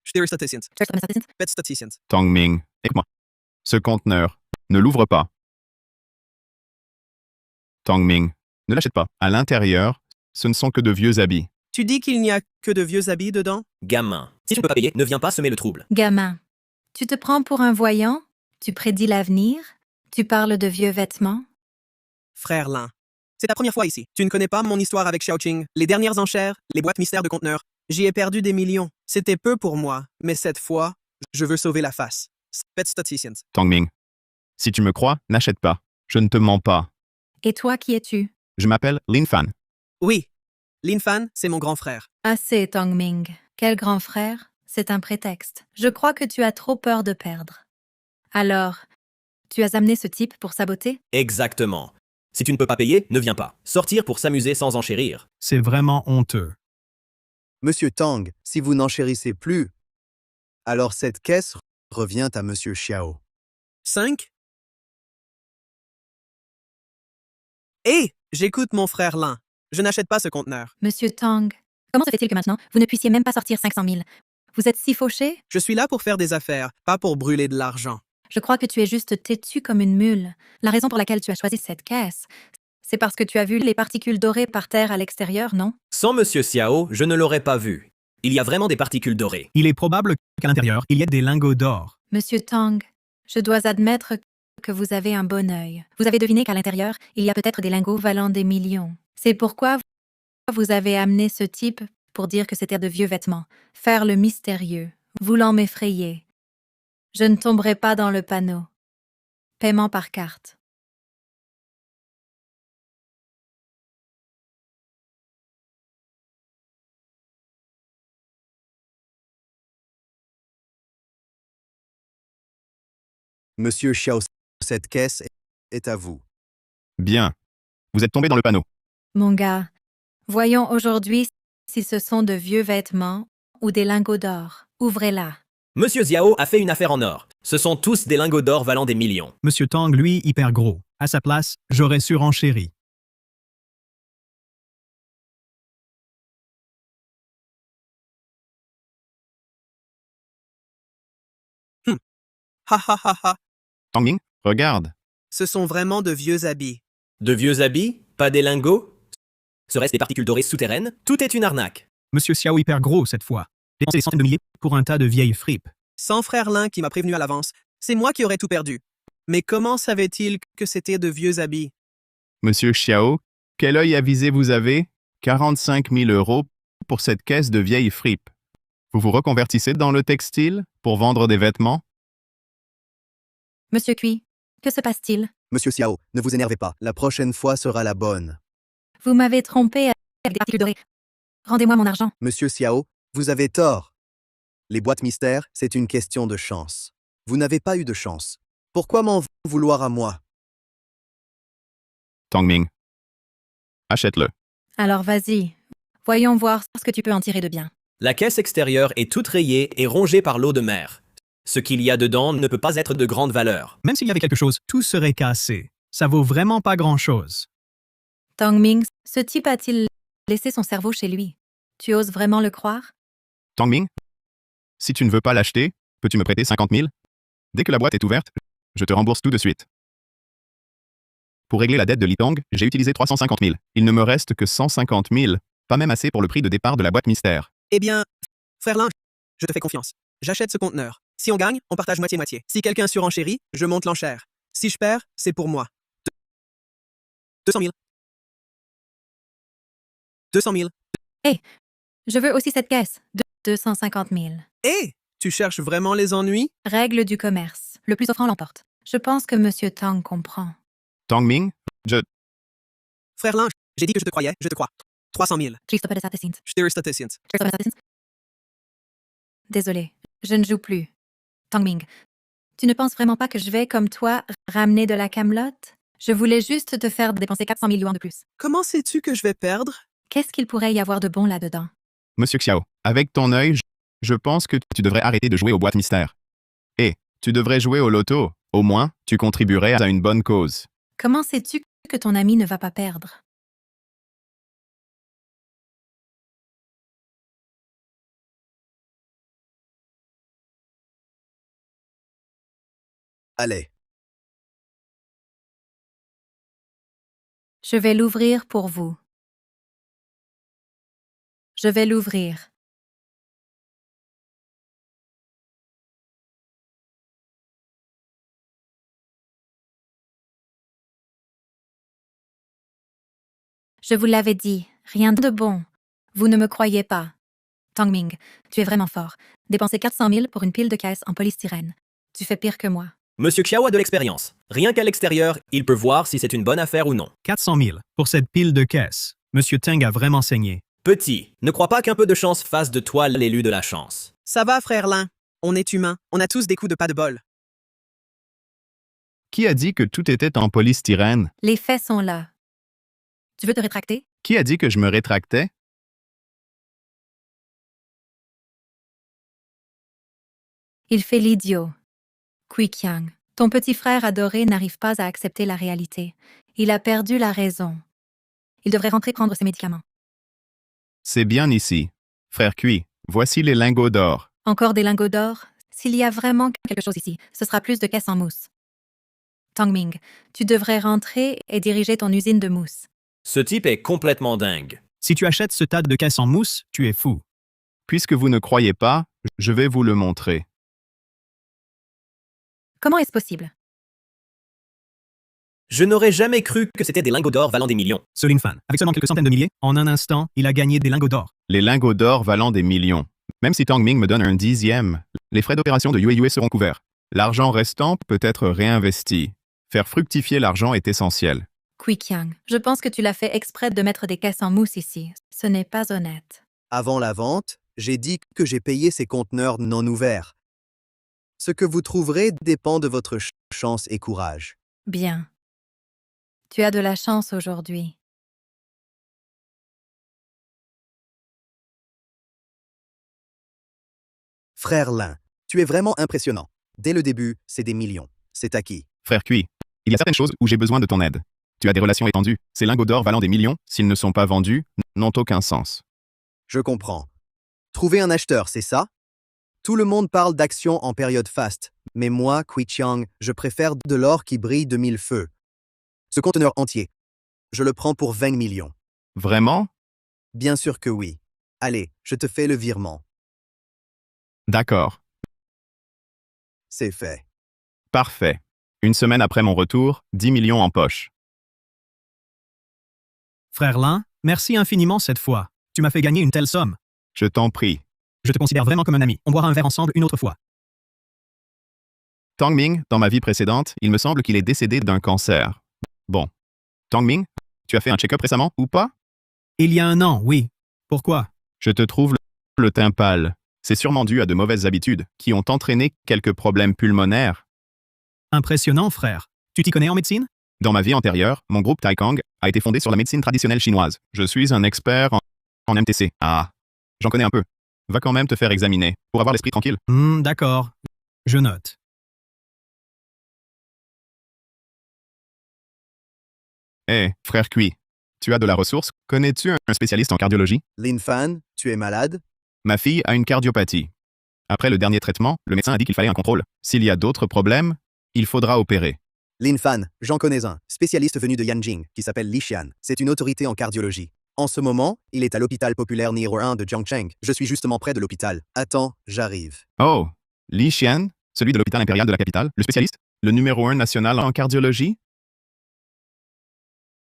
Statistiens. Statistiens. Statistiens. Tongming, écoute-moi. Ce conteneur, ne l'ouvre pas. Tongming, ne l'achète pas. À l'intérieur, ce ne sont que de vieux habits. Tu dis qu'il n'y a que de vieux habits dedans? Gamin, si tu ne peux pas payer, ne viens pas semer le trouble. Gamin, tu te prends pour un voyant? Tu prédis l'avenir? Tu parles de vieux vêtements? Frère Lin, c'est ta première fois ici. Tu ne connais pas mon histoire avec Xiaoqing, les dernières enchères, les boîtes mystères de conteneurs. J'y ai perdu des millions. C'était peu pour moi, mais cette fois, je veux sauver la face. Statistiens. Tongming, si tu me crois, n'achète pas. Je ne te mens pas. Et toi, qui es-tu? Je m'appelle Lin Fan. Oui, Lin Fan, c'est mon grand frère. Assez, Tongming. Quel grand frère? C'est un prétexte. Je crois que tu as trop peur de perdre. Alors, tu as amené ce type pour saboter? Exactement. Si tu ne peux pas payer, ne viens pas. Sortir pour s'amuser sans enchérir. C'est vraiment honteux. Monsieur Tang, si vous n'enchérissez plus, alors cette caisse revient à Monsieur Xiao. 5? Hé, j'écoute mon frère Lin. Je n'achète pas ce conteneur. Monsieur Tang, comment se fait-il que maintenant, vous ne puissiez même pas sortir 500 000? Vous êtes si fauché? Je suis là pour faire des affaires, pas pour brûler de l'argent. Je crois que tu es juste têtu comme une mule. La raison pour laquelle tu as choisi cette caisse, c'est parce que tu as vu les particules dorées par terre à l'extérieur, non? Sans Monsieur Xiao, je ne l'aurais pas vu. Il y a vraiment des particules dorées. Il est probable qu'à l'intérieur, il y ait des lingots d'or. Monsieur Tang, je dois admettre que vous avez un bon œil. Vous avez deviné qu'à l'intérieur, il y a peut-être des lingots valant des millions. C'est pourquoi vous avez amené ce type pour dire que c'était de vieux vêtements, faire le mystérieux, voulant m'effrayer. Je ne tomberai pas dans le panneau. Paiement par carte. Monsieur Xiao, cette caisse est à vous. Bien. Vous êtes tombé dans le panneau. Mon gars, voyons aujourd'hui si ce sont de vieux vêtements ou des lingots d'or. Ouvrez-la. Monsieur Xiao a fait une affaire en or. Ce sont tous des lingots d'or valant des millions. Monsieur Tang, lui, hyper gros. À sa place, j'aurais surenchéri. Ha ha ha ha. Tongming, regarde. Ce sont vraiment de vieux habits. De vieux habits? Pas des lingots? Serait-ce des particules dorées souterraines? Tout est une arnaque. Monsieur Xiao hyper gros cette fois. Dépenser des centaines de milliers pour un tas de vieilles fripes. Sans frère Lin qui m'a prévenu à l'avance, c'est moi qui aurais tout perdu. Mais comment savait-il que c'était de vieux habits? Monsieur Xiao, quel œil avisé vous avez? 45 000 € pour cette caisse de vieilles fripes. Vous vous reconvertissez dans le textile pour vendre des vêtements? Monsieur Cui, que se passe-t-il? Monsieur Xiao, ne vous énervez pas. La prochaine fois sera la bonne. Vous m'avez trompé avec des particules dorées. Rendez-moi mon argent. Monsieur Xiao, vous avez tort. Les boîtes mystères, c'est une question de chance. Vous n'avez pas eu de chance. Pourquoi m'en vouloir à moi? Tongming, achète-le. Alors vas-y, voyons voir ce que tu peux en tirer de bien. La caisse extérieure est toute rayée et rongée par l'eau de mer. Ce qu'il y a dedans ne peut pas être de grande valeur. Même s'il y avait quelque chose, tout serait cassé. Ça vaut vraiment pas grand-chose. Tongming, ce type a-t-il laissé son cerveau chez lui? Tu oses vraiment le croire? Tongming, si tu ne veux pas l'acheter, peux-tu me prêter 50 000? Dès que la boîte est ouverte, je te rembourse tout de suite. Pour régler la dette de Litong, j'ai utilisé 350 000. Il ne me reste que 150 000, pas même assez pour le prix de départ de la boîte mystère. Eh bien, frère Lin, je te fais confiance. J'achète ce conteneur. Si on gagne, on partage moitié-moitié. Si quelqu'un surenchérit, je monte l'enchère. Si je perds, c'est pour moi. 200 000. 200 000. Hé, je veux aussi cette caisse. 250 000. Hé, tu cherches vraiment les ennuis? Règle du commerce. Le plus offrant l'emporte. Je pense que Monsieur Tang comprend. Tongming, Frère Lin, j'ai dit que je te croyais, je te crois. 300 000. Statistiens. Désolé, je ne joue plus. Tongming, tu ne penses vraiment pas que je vais, comme toi, ramener de la camelote? Je voulais juste te faire dépenser 400 000 yuans de plus. Comment sais-tu que je vais perdre? Qu'est-ce qu'il pourrait y avoir de bon là-dedans? Monsieur Xiao, avec ton œil, je pense que tu devrais arrêter de jouer aux boîtes mystères. Et tu devrais jouer au loto. Au moins, tu contribuerais à une bonne cause. Comment sais-tu que ton ami ne va pas perdre? Allez. Je vais l'ouvrir pour vous. Je vais l'ouvrir. Je vous l'avais dit, rien de bon. Vous ne me croyez pas. Tongming, tu es vraiment fort. Dépenser 400 000 pour une pile de caisses en polystyrène. Tu fais pire que moi. Monsieur Xiao a de l'expérience. Rien qu'à l'extérieur, il peut voir si c'est une bonne affaire ou non. 400 000 pour cette pile de caisses. Monsieur Tang a vraiment saigné. Petit, ne crois pas qu'un peu de chance fasse de toi l'élu de la chance. Ça va, frère Lin. On est humain. On a tous des coups de pas de bol. Qui a dit que tout était en polystyrène? Les faits sont là. Tu veux te rétracter? Qui a dit que je me rétractais? Il fait l'idiot. Kui Qiang, ton petit frère adoré n'arrive pas à accepter la réalité. Il a perdu la raison. Il devrait rentrer prendre ses médicaments. C'est bien ici. Frère Cui, voici les lingots d'or. Encore des lingots d'or? S'il y a vraiment quelque chose ici, ce sera plus de caisses en mousse. Tongming, tu devrais rentrer et diriger ton usine de mousse. Ce type est complètement dingue. Si tu achètes ce tas de caisses en mousse, tu es fou. Puisque vous ne croyez pas, je vais vous le montrer. Comment est-ce possible? Je n'aurais jamais cru que c'était des lingots d'or valant des millions. Ce Lin Fan, avec seulement quelques centaines de milliers, en un instant, il a gagné des lingots d'or. Les lingots d'or valant des millions. Même si Tongming me donne un dixième, les frais d'opération de Yue seront couverts. L'argent restant peut être réinvesti. Faire fructifier l'argent est essentiel. Kui Qiang, je pense que tu l'as fait exprès de mettre des caisses en mousse ici. Ce n'est pas honnête. Avant la vente, j'ai dit que j'ai payé ces conteneurs non ouverts. Ce que vous trouverez dépend de votre chance et courage. Bien. Tu as de la chance aujourd'hui. Frère Lin, tu es vraiment impressionnant. Dès le début, c'est des millions. C'est acquis. Frère Cui, il y a certaines choses où j'ai besoin de ton aide. Tu as des relations étendues. Ces lingots d'or valant des millions, s'ils ne sont pas vendus, n'ont aucun sens. Je comprends. Trouver un acheteur, c'est ça? Tout le monde parle d'action en période faste, mais moi, Kui Qiang, je préfère de l'or qui brille de mille feux. Ce conteneur entier, je le prends pour 20 millions. Vraiment? Bien sûr que oui. Allez, je te fais le virement. D'accord. C'est fait. Parfait. Une semaine après mon retour, 10 millions en poche. Frère Lin, merci infiniment cette fois. Tu m'as fait gagner une telle somme. Je t'en prie. Je te considère vraiment comme un ami. On boira un verre ensemble une autre fois. Tongming, dans ma vie précédente, il me semble qu'il est décédé d'un cancer. Bon. Tongming, tu as fait un check-up récemment ou pas? Il y a un an, oui. Pourquoi? Je te trouve le teint pâle. C'est sûrement dû à de mauvaises habitudes qui ont entraîné quelques problèmes pulmonaires. Impressionnant, frère. Tu t'y connais en médecine? Dans ma vie antérieure, mon groupe Taikang a été fondé sur la médecine traditionnelle chinoise. Je suis un expert en MTC. Ah, j'en connais un peu. Va quand même te faire examiner, pour avoir l'esprit tranquille. D'accord. Je note. Hé, frère Cui, tu as de la ressource? Connais-tu un spécialiste en cardiologie? Lin Fan, tu es malade? Ma fille a une cardiopathie. Après le dernier traitement, le médecin a dit qu'il fallait un contrôle. S'il y a d'autres problèmes, il faudra opérer. Lin Fan, j'en connais un, spécialiste venu de Yanjing, qui s'appelle Li Xian. C'est une autorité en cardiologie. En ce moment, il est à l'hôpital populaire numéro 1 de Jiangcheng. Je suis justement près de l'hôpital. Attends, j'arrive. Oh, Li Xian, celui de l'hôpital impérial de la capitale, le spécialiste? Le numéro 1 national en cardiologie?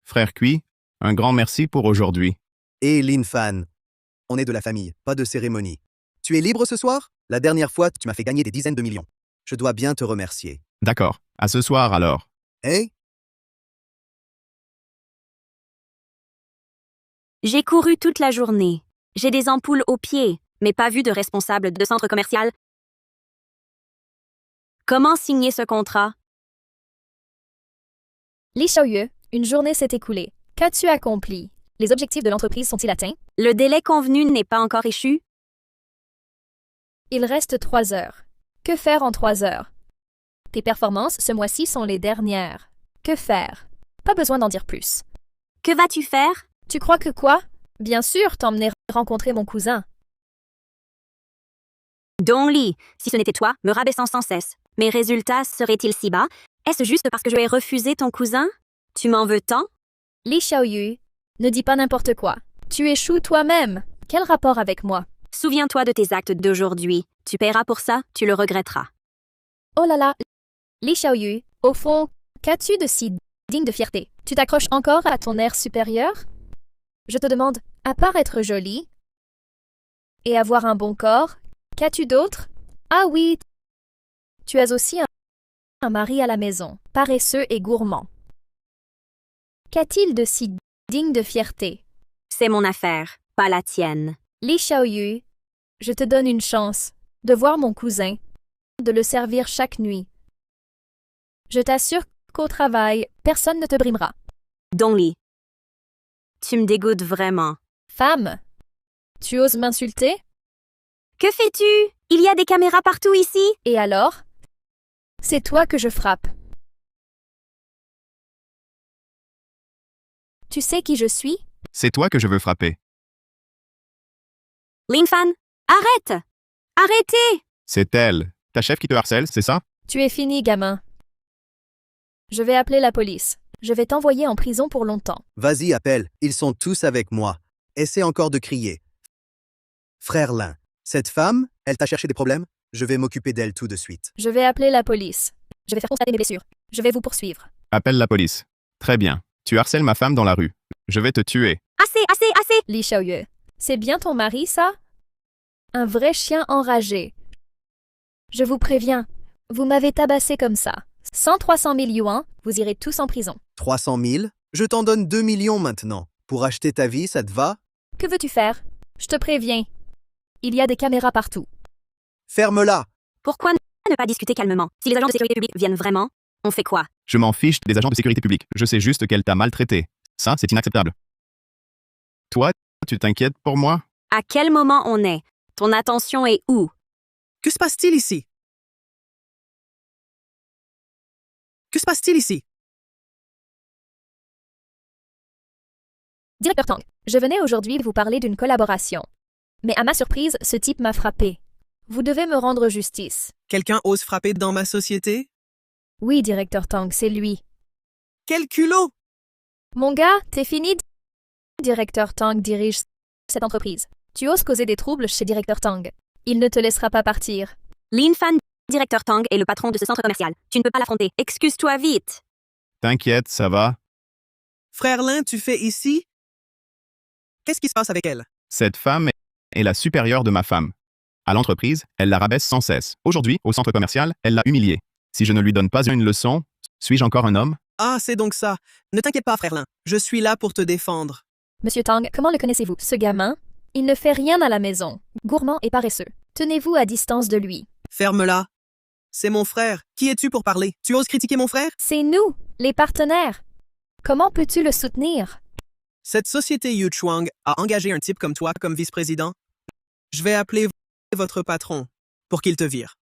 Frère Cui, un grand merci pour aujourd'hui. Et Lin Fan, on est de la famille, pas de cérémonie. Tu es libre ce soir? La dernière fois, tu m'as fait gagner des dizaines de millions. Je dois bien te remercier. D'accord. À ce soir alors. Hey? J'ai couru toute la journée. J'ai des ampoules aux pieds, mais pas vu de responsable de centre commercial. Comment signer ce contrat? Li Xiaoyue, une journée s'est écoulée. Qu'as-tu accompli? Les objectifs de l'entreprise sont-ils atteints? Le délai convenu n'est pas encore échu. Il reste 3 heures. Que faire en 3 heures? Tes performances ce mois-ci sont les dernières. Que faire? Pas besoin d'en dire plus. Que vas-tu faire? Tu crois que quoi? Bien sûr, t'emmener rencontrer mon cousin. Dong-li, si ce n'était toi, me rabaissant sans cesse, mes résultats seraient-ils si bas? Est-ce juste parce que je ai refusé ton cousin? Tu m'en veux tant? Li Xiaoyu, ne dis pas n'importe quoi. Tu échoues toi-même. Quel rapport avec moi? Souviens-toi de tes actes d'aujourd'hui. Tu paieras pour ça, tu le regretteras. Oh là là. Li Xiaoyu, au fond, qu'as-tu de si digne de fierté? Tu t'accroches encore à ton air supérieur? Je te demande, à part être jolie et avoir un bon corps, qu'as-tu d'autre? Ah oui, tu as aussi un mari à la maison, paresseux et gourmand. Qu'a-t-il de si digne de fierté? C'est mon affaire, pas la tienne. Li Xiaoyu, je te donne une chance de voir mon cousin, de le servir chaque nuit. Je t'assure qu'au travail, personne ne te brimera. Dong-li, tu me dégoûtes vraiment. Femme, tu oses m'insulter? Que fais-tu? Il y a des caméras partout ici. Et alors? C'est toi que je frappe. Tu sais qui je suis? C'est toi que je veux frapper. Lin Fan, arrête! Arrêtez! C'est elle. Ta chef qui te harcèle, c'est ça? Tu es fini, gamin. Je vais appeler la police. Je vais t'envoyer en prison pour longtemps. Vas-y, appelle. Ils sont tous avec moi. Essaie encore de crier. Frère Lin, cette femme, elle t'a cherché des problèmes? Je vais m'occuper d'elle tout de suite. Je vais appeler la police. Je vais faire constater mes blessures. Je vais vous poursuivre. Appelle la police. Très bien. Tu harcèles ma femme dans la rue. Je vais te tuer. Assez, assez, assez! Li Xiaoyu, c'est bien ton mari, ça? Un vrai chien enragé. Je vous préviens, vous m'avez tabassé comme ça. 300 000 yuans, vous irez tous en prison. 300 000? Je t'en donne 2 millions maintenant. Pour acheter ta vie, ça te va? Que veux-tu faire? Je te préviens. Il y a des caméras partout. Ferme-la! Pourquoi ne pas discuter calmement? Si les agents de sécurité publique viennent vraiment, on fait quoi? Je m'en fiche des agents de sécurité publique. Je sais juste qu'elle t'a maltraité. Ça, c'est inacceptable. Toi, tu t'inquiètes pour moi? À quel moment on est? Ton attention est où? Que se passe-t-il ici? Que se passe-t-il ici? Directeur Tang, je venais aujourd'hui vous parler d'une collaboration. Mais à ma surprise, ce type m'a frappé. Vous devez me rendre justice. Quelqu'un ose frapper dans ma société? Oui, directeur Tang, c'est lui. Quel culot! Mon gars, t'es fini? Directeur Tang dirige cette entreprise. Tu oses causer des troubles chez Directeur Tang. Il ne te laissera pas partir. Lin Fan, directeur Tang, est le patron de ce centre commercial. Tu ne peux pas l'affronter. Excuse-toi vite. T'inquiète, ça va? Frère Lin, tu fais ici? Qu'est-ce qui se passe avec elle? Cette femme est la supérieure de ma femme. À l'entreprise, elle la rabaisse sans cesse. Aujourd'hui, au centre commercial, elle l'a humiliée. Si je ne lui donne pas une leçon, suis-je encore un homme? Ah, c'est donc ça. Ne t'inquiète pas, frère Lin. Je suis là pour te défendre. Monsieur Tang, comment le connaissez-vous? Ce gamin? Il ne fait rien à la maison. Gourmand et paresseux. Tenez-vous à distance de lui. Ferme-la. C'est mon frère. Qui es-tu pour parler? Tu oses critiquer mon frère? C'est nous, les partenaires. Comment peux-tu le soutenir? Cette société Yu Chuang a engagé un type comme toi comme vice-président. Je vais appeler votre patron pour qu'il te vire.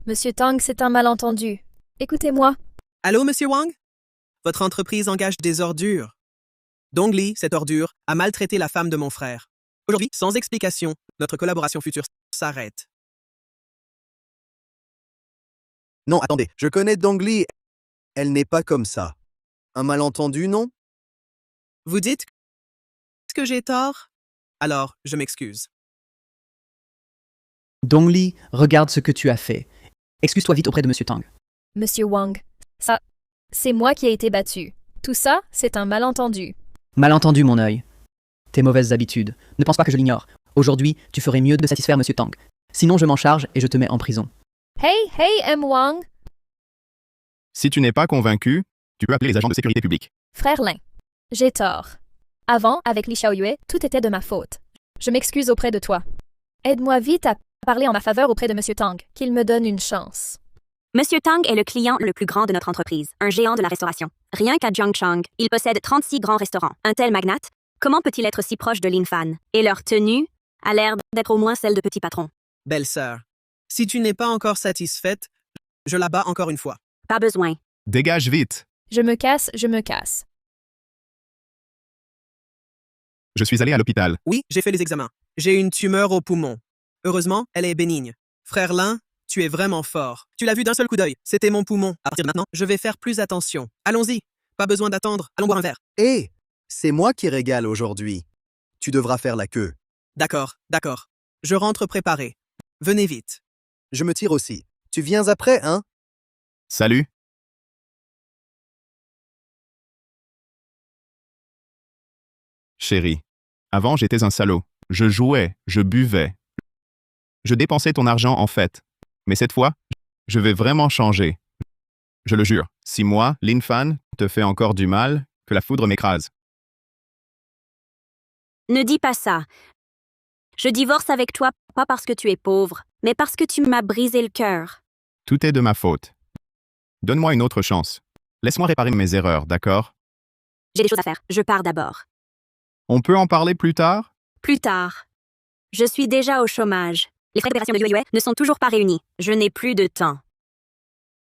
Monsieur Tang, c'est un malentendu. Écoutez-moi. Allô, monsieur Wang? Votre entreprise engage des ordures. Dong-li, cette ordure, a maltraité la femme de mon frère. Aujourd'hui, sans explication, notre collaboration future s'arrête. Non, attendez, je connais Dong-li. Elle n'est pas comme ça. Un malentendu, non? Vous dites que j'ai tort? Alors, je m'excuse. Dong-li, regarde ce que tu as fait. Excuse-toi vite auprès de Monsieur Tang. Monsieur Wang, ça, c'est moi qui ai été battu. Tout ça, c'est un malentendu. Malentendu, mon œil. Tes mauvaises habitudes. Ne pense pas que je l'ignore. Aujourd'hui, tu ferais mieux de satisfaire Monsieur Tang. Sinon, je m'en charge et je te mets en prison. Hey, M. Wang. Si tu n'es pas convaincu, tu peux appeler les agents de sécurité publique. Frère Lin, j'ai tort. Avant, avec Li Xiaoyue, tout était de ma faute. Je m'excuse auprès de toi. Aide-moi vite à parler en ma faveur auprès de Monsieur Tang, qu'il me donne une chance. Monsieur Tang est le client le plus grand de notre entreprise, un géant de la restauration. Rien qu'à Jiangchang, il possède 36 grands restaurants. Un tel magnate, comment peut-il être si proche de Lin Fan? Et leur tenue a l'air d'être au moins celle de petits patrons. Belle-sœur, si tu n'es pas encore satisfaite, je la bats encore une fois. Pas besoin. Dégage vite. Je me casse, je me casse. Je suis allé à l'hôpital. Oui, j'ai fait les examens. J'ai une tumeur au poumon. Heureusement, elle est bénigne. Frère Lin, tu es vraiment fort. Tu l'as vu d'un seul coup d'œil. C'était mon poumon. À partir de maintenant, je vais faire plus attention. Allons-y. Pas besoin d'attendre. Allons boire un verre. Hé, c'est moi qui régale aujourd'hui. Tu devras faire la queue. D'accord, d'accord. Je rentre préparé. Venez vite. Je me tire aussi. Tu viens après, hein? Salut. Chérie, avant j'étais un salaud. Je jouais, je buvais. Je dépensais ton argent en fait. Mais cette fois, je vais vraiment changer. Je le jure, si moi, Lin Fan, te fais encore du mal, que la foudre m'écrase. Ne dis pas ça. Je divorce avec toi pas parce que tu es pauvre, mais parce que tu m'as brisé le cœur. Tout est de ma faute. Donne-moi une autre chance. Laisse-moi réparer mes erreurs, d'accord? J'ai des choses à faire. Je pars d'abord. On peut en parler plus tard? Plus tard. Je suis déjà au chômage. Les frais d'opération de UAUA ne sont toujours pas réunis. Je n'ai plus de temps.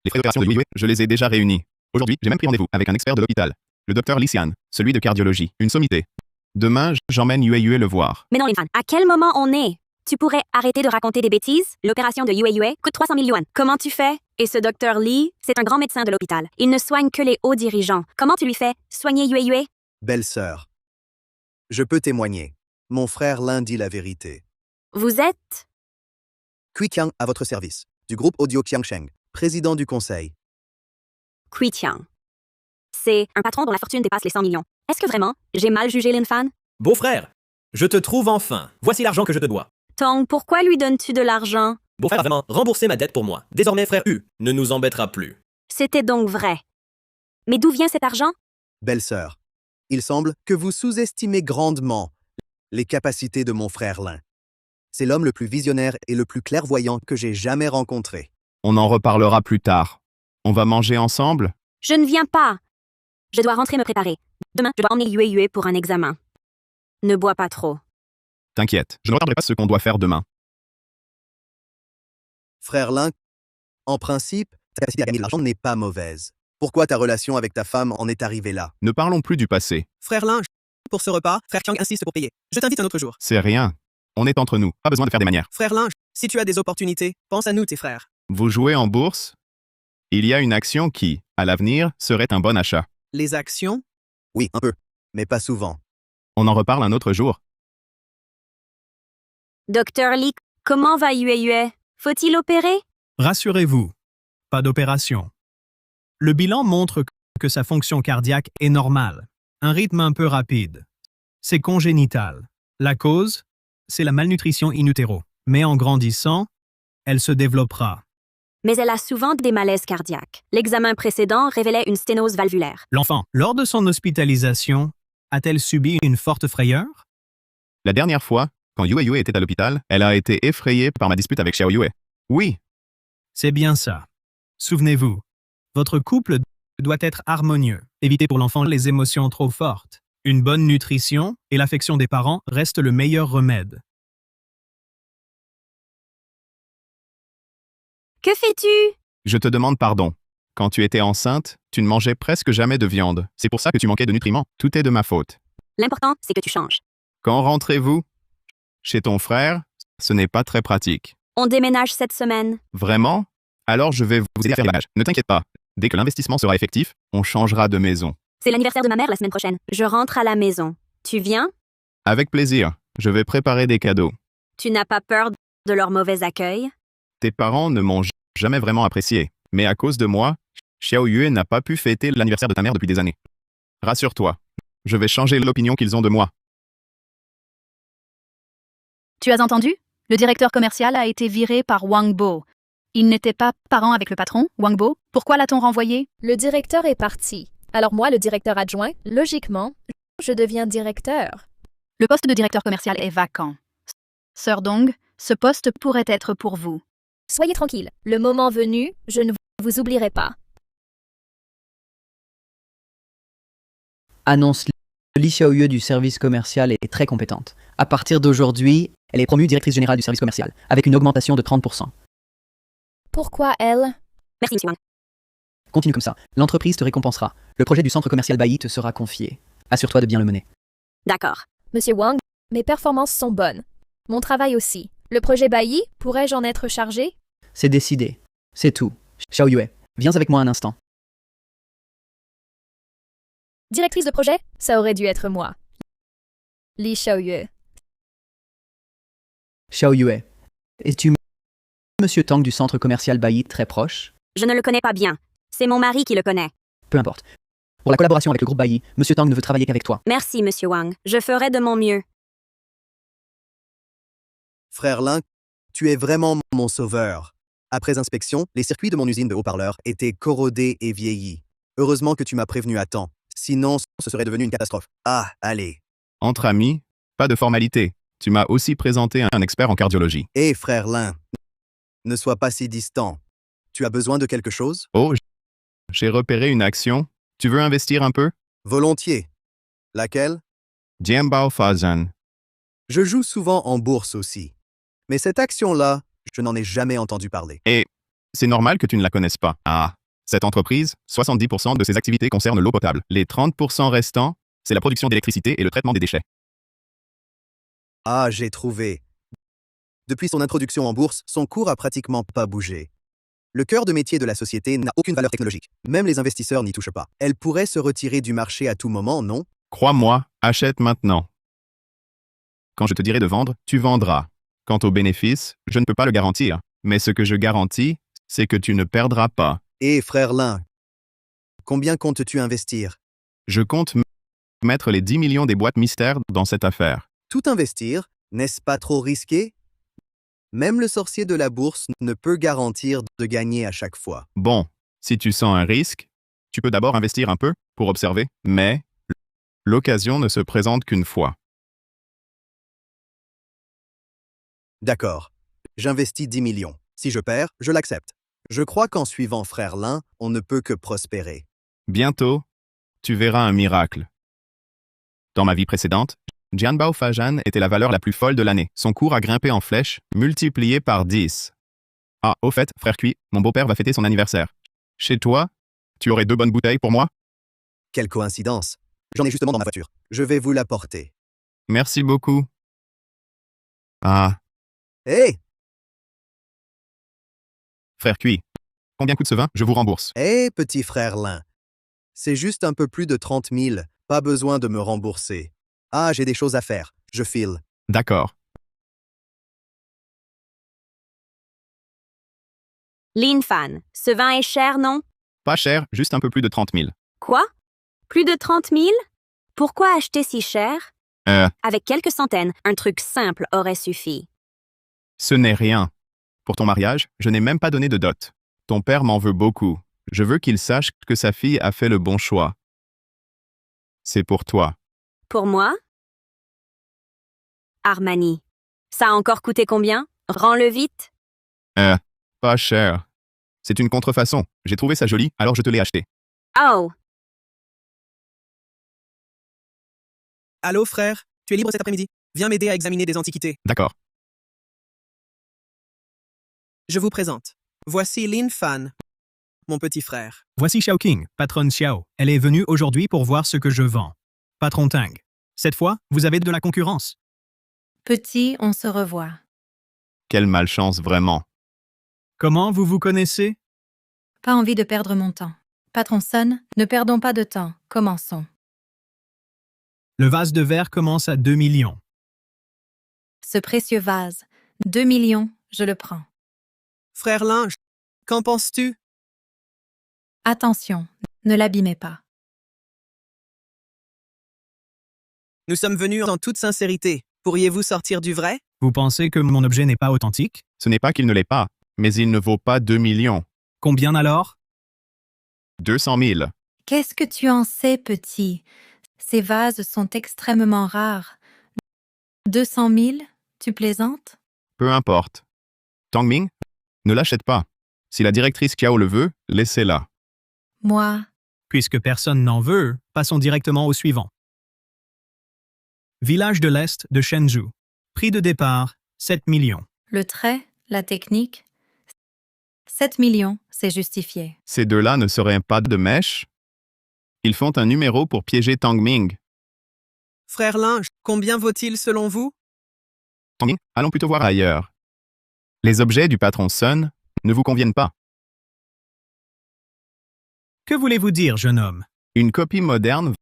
Les frais d'opération de UAUA, je les ai déjà réunis. Aujourd'hui, j'ai même pris rendez-vous avec un expert de l'hôpital. Le docteur Li Xian, celui de cardiologie. Une sommité. Demain, j'emmène UAUA le voir. Mais non, Lin Fan, à quel moment on est? Tu pourrais arrêter de raconter des bêtises? L'opération de UAUA coûte 300 000 yuan. Comment tu fais? Et ce docteur Li, c'est un grand médecin de l'hôpital. Il ne soigne que les hauts dirigeants. Comment tu lui fais? Soigner UAUA? Belle-sœur. Je peux témoigner. Mon frère Lin dit la vérité. Vous êtes? Kui Qiang à votre service. Du groupe audio Qiangsheng, président du conseil. Kui Qiang. C'est un patron dont la fortune dépasse les 100 millions. Est-ce que vraiment, j'ai mal jugé Lin Fan? Beau-frère, je te trouve enfin. Voici l'argent que je te dois. Tong, pourquoi lui donnes-tu de l'argent? Beau-frère a vraiment remboursé ma dette pour moi. Désormais, frère U ne nous embêtera plus. C'était donc vrai. Mais d'où vient cet argent? Belle-sœur. Il semble que vous sous-estimez grandement les capacités de mon frère Lin. C'est l'homme le plus visionnaire et le plus clairvoyant que j'ai jamais rencontré. On en reparlera plus tard. On va manger ensemble? Je ne viens pas. Je dois rentrer me préparer. Demain, je dois emmener UAUA pour un examen. Ne bois pas trop. T'inquiète, je ne retarderai pas ce qu'on doit faire demain. Frère Lin, en principe, ta capacité à gagner de l'argent n'est pas mauvaise. Pourquoi ta relation avec ta femme en est arrivée là? Ne parlons plus du passé. Frère Lin, pour ce repas, frère Qiang insiste pour payer. Je t'invite un autre jour. C'est rien. On est entre nous. Pas besoin de faire des manières. Frère Lin, si tu as des opportunités, pense à nous, tes frères. Vous jouez en bourse? Il y a une action qui, à l'avenir, serait un bon achat. Les actions? Oui, un peu, mais pas souvent. On en reparle un autre jour. Docteur Li, comment va UAUA? Faut-il opérer? Rassurez-vous, pas d'opération. Le bilan montre que sa fonction cardiaque est normale, un rythme un peu rapide. C'est congénital. La cause, c'est la malnutrition in utero. Mais en grandissant, elle se développera. Mais elle a souvent des malaises cardiaques. L'examen précédent révélait une sténose valvulaire. L'enfant, lors de son hospitalisation, a-t-elle subi une forte frayeur? La dernière fois, quand UAUA était à l'hôpital, elle a été effrayée par ma dispute avec Xiao Yue. Oui, C'est bien ça. Souvenez-vous, votre couple doit être harmonieux. Évitez pour l'enfant les émotions trop fortes. Une bonne nutrition et l'affection des parents restent le meilleur remède. Que fais-tu? je te demande pardon. Quand tu étais enceinte, tu ne mangeais presque jamais de viande. C'est pour ça que tu manquais de nutriments. Tout est de ma faute. L'important, c'est que tu changes. Quand rentrez-vous? Chez ton frère? Ce n'est pas très pratique. On déménage cette semaine. Vraiment? Alors je vais vous aider à faire le ménage. Ne t'inquiète pas. Dès que l'investissement sera effectif, on changera de maison. C'est l'anniversaire de ma mère la semaine prochaine. Je rentre à la maison. Tu viens? Avec plaisir. Je vais préparer des cadeaux. Tu n'as pas peur de leur mauvais accueil? Tes parents ne m'ont jamais vraiment apprécié. Mais à cause de moi, Xiao Yue n'a pas pu fêter l'anniversaire de ta mère depuis des années. Rassure-toi. Je vais changer l'opinion qu'ils ont de moi. Tu as entendu? Le directeur commercial a été viré par Wang Bo. Il n'était pas parent avec le patron, Wang Bo. Pourquoi l'a-t-on renvoyé? Le directeur est parti. Alors moi, le directeur adjoint, logiquement, je deviens directeur. Le poste de directeur commercial est vacant. Sœur Dong, ce poste pourrait être pour vous. Soyez tranquille. Le moment venu, je ne vous oublierai pas. Annonce Li Xiaoyue du service commercial est très compétente. À partir d'aujourd'hui, elle est promue directrice générale du service commercial, avec une augmentation de 30%. Pourquoi elle? Merci, monsieur Wang. Continue comme ça. L'entreprise te récompensera. Le projet du centre commercial Bailly te sera confié. Assure-toi de bien le mener. D'accord. Monsieur Wang, mes performances sont bonnes. Mon travail aussi. Le projet Bailly, pourrais-je en être chargé? C'est décidé. C'est tout. Xiao Yue, viens avec moi un instant. Directrice de projet? Ça aurait dû être moi. Li Xiaoyue. Xiao Yue, es-tu Monsieur Tang du centre commercial Bailly très proche? Je ne le connais pas bien. C'est mon mari qui le connaît. Peu importe. Pour la collaboration avec le groupe Bailly, Monsieur Tang ne veut travailler qu'avec toi. Merci, Monsieur Wang. Je ferai de mon mieux. Frère Lin, tu es vraiment mon sauveur. Après inspection, les circuits de mon usine de haut-parleurs étaient corrodés et vieillis. Heureusement que tu m'as prévenu à temps. Sinon, ce serait devenu une catastrophe. Ah, allez. Entre amis, pas de formalité. Tu m'as aussi présenté un expert en cardiologie. Hé, frère Lin, ne sois pas si distant. Tu as besoin de quelque chose? Oh, j'ai repéré une action. Tu veux investir un peu? Volontiers. Laquelle? Jianbao Fazan. Je joue souvent en bourse aussi. Mais cette action-là, je n'en ai jamais entendu parler. Et c'est normal que tu ne la connaisses pas. Ah, cette entreprise, 70% de ses activités concernent l'eau potable. Les 30% restants, c'est la production d'électricité et le traitement des déchets. Ah, j'ai trouvé. Depuis son introduction en bourse, son cours a pratiquement pas bougé. Le cœur de métier de la société n'a aucune valeur technologique. Même les investisseurs n'y touchent pas. Elle pourrait se retirer du marché à tout moment, non? Crois-moi, achète maintenant. Quand je te dirai de vendre, tu vendras. Quant aux bénéfices, je ne peux pas le garantir. Mais ce que je garantis, c'est que tu ne perdras pas. Hé, frère Lin, combien comptes-tu investir? Je compte mettre les 10 millions des boîtes mystères dans cette affaire. Tout investir, n'est-ce pas trop risqué? Même le sorcier de la bourse ne peut garantir de gagner à chaque fois. Bon, si tu sens un risque, tu peux d'abord investir un peu pour observer, mais l'occasion ne se présente qu'une fois. D'accord. J'investis 10 millions. Si je perds, je l'accepte. Je crois qu'en suivant frère Lin, on ne peut que prospérer. Bientôt, tu verras un miracle. Dans ma vie précédente, Jianbao Fajan était la valeur la plus folle de l'année. Son cours a grimpé en flèche, multiplié par 10. Ah, au fait, frère Cui, mon beau-père va fêter son anniversaire. Chez toi, tu aurais 2 bonnes bouteilles pour moi? Quelle coïncidence. J'en ai justement dans ma voiture. Je vais vous l'apporter. Merci beaucoup. Ah, Hé! frère Cui, combien coûte ce vin? Je vous rembourse. Hé, petit frère Lin. C'est juste un peu plus de 30 000. Pas besoin de me rembourser. Ah, j'ai des choses à faire. Je file. D'accord. Lin Fan, ce vin est cher, non? Pas cher, juste un peu plus de 30 000. Quoi? Plus de 30 000? Pourquoi acheter si cher? Avec quelques centaines, un truc simple aurait suffi. Ce n'est rien. Pour ton mariage, je n'ai même pas donné de dot. Ton père m'en veut beaucoup. Je veux qu'il sache que sa fille a fait le bon choix. C'est pour toi. Pour moi? Armani. Ça a encore coûté combien? Rends-le vite. Pas cher. C'est une contrefaçon. J'ai trouvé ça joli, alors je te l'ai acheté. Oh! Allô, frère? Tu es libre cet après-midi? Viens m'aider à examiner des antiquités. D'accord. Je vous présente. Voici Lin Fan, mon petit frère. Voici Xiao King, patronne Xiao. Elle est venue aujourd'hui pour voir ce que je vends. Patron Tang. Cette fois, vous avez de la concurrence. Petit, on se revoit. Quelle malchance, vraiment. Comment vous vous connaissez? Pas envie de perdre mon temps. Patron Sun, ne perdons pas de temps. Commençons. Le vase de verre commence à 2 millions. Ce précieux vase. 2 millions, je le prends. Frère Lin, qu'en penses-tu? Attention, ne l'abîmez pas. Nous sommes venus en toute sincérité. Pourriez-vous sortir du vrai? Vous pensez que mon objet n'est pas authentique? Ce n'est pas qu'il ne l'est pas, mais il ne vaut pas 2 millions. Combien alors? 200 000. Qu'est-ce que tu en sais, petit? Ces vases sont extrêmement rares. 200 000? Tu plaisantes? Peu importe. Tang Ming, ne l'achète pas. Si la directrice Qiao le veut, laissez-la. Moi, Puisque personne n'en veut, passons directement au suivant. Village de l'Est de Shenzhou. Prix de départ, 7 millions. le trait, la technique. 7 millions, c'est justifié. Ces deux-là ne seraient pas de mèche? Ils font un numéro pour piéger Tang Ming. Frère Lin, combien vaut-il selon vous? Tang Ming, allons plutôt voir ailleurs. Les objets du patron Sun ne vous conviennent pas. Que voulez-vous dire, jeune homme? Une copie moderne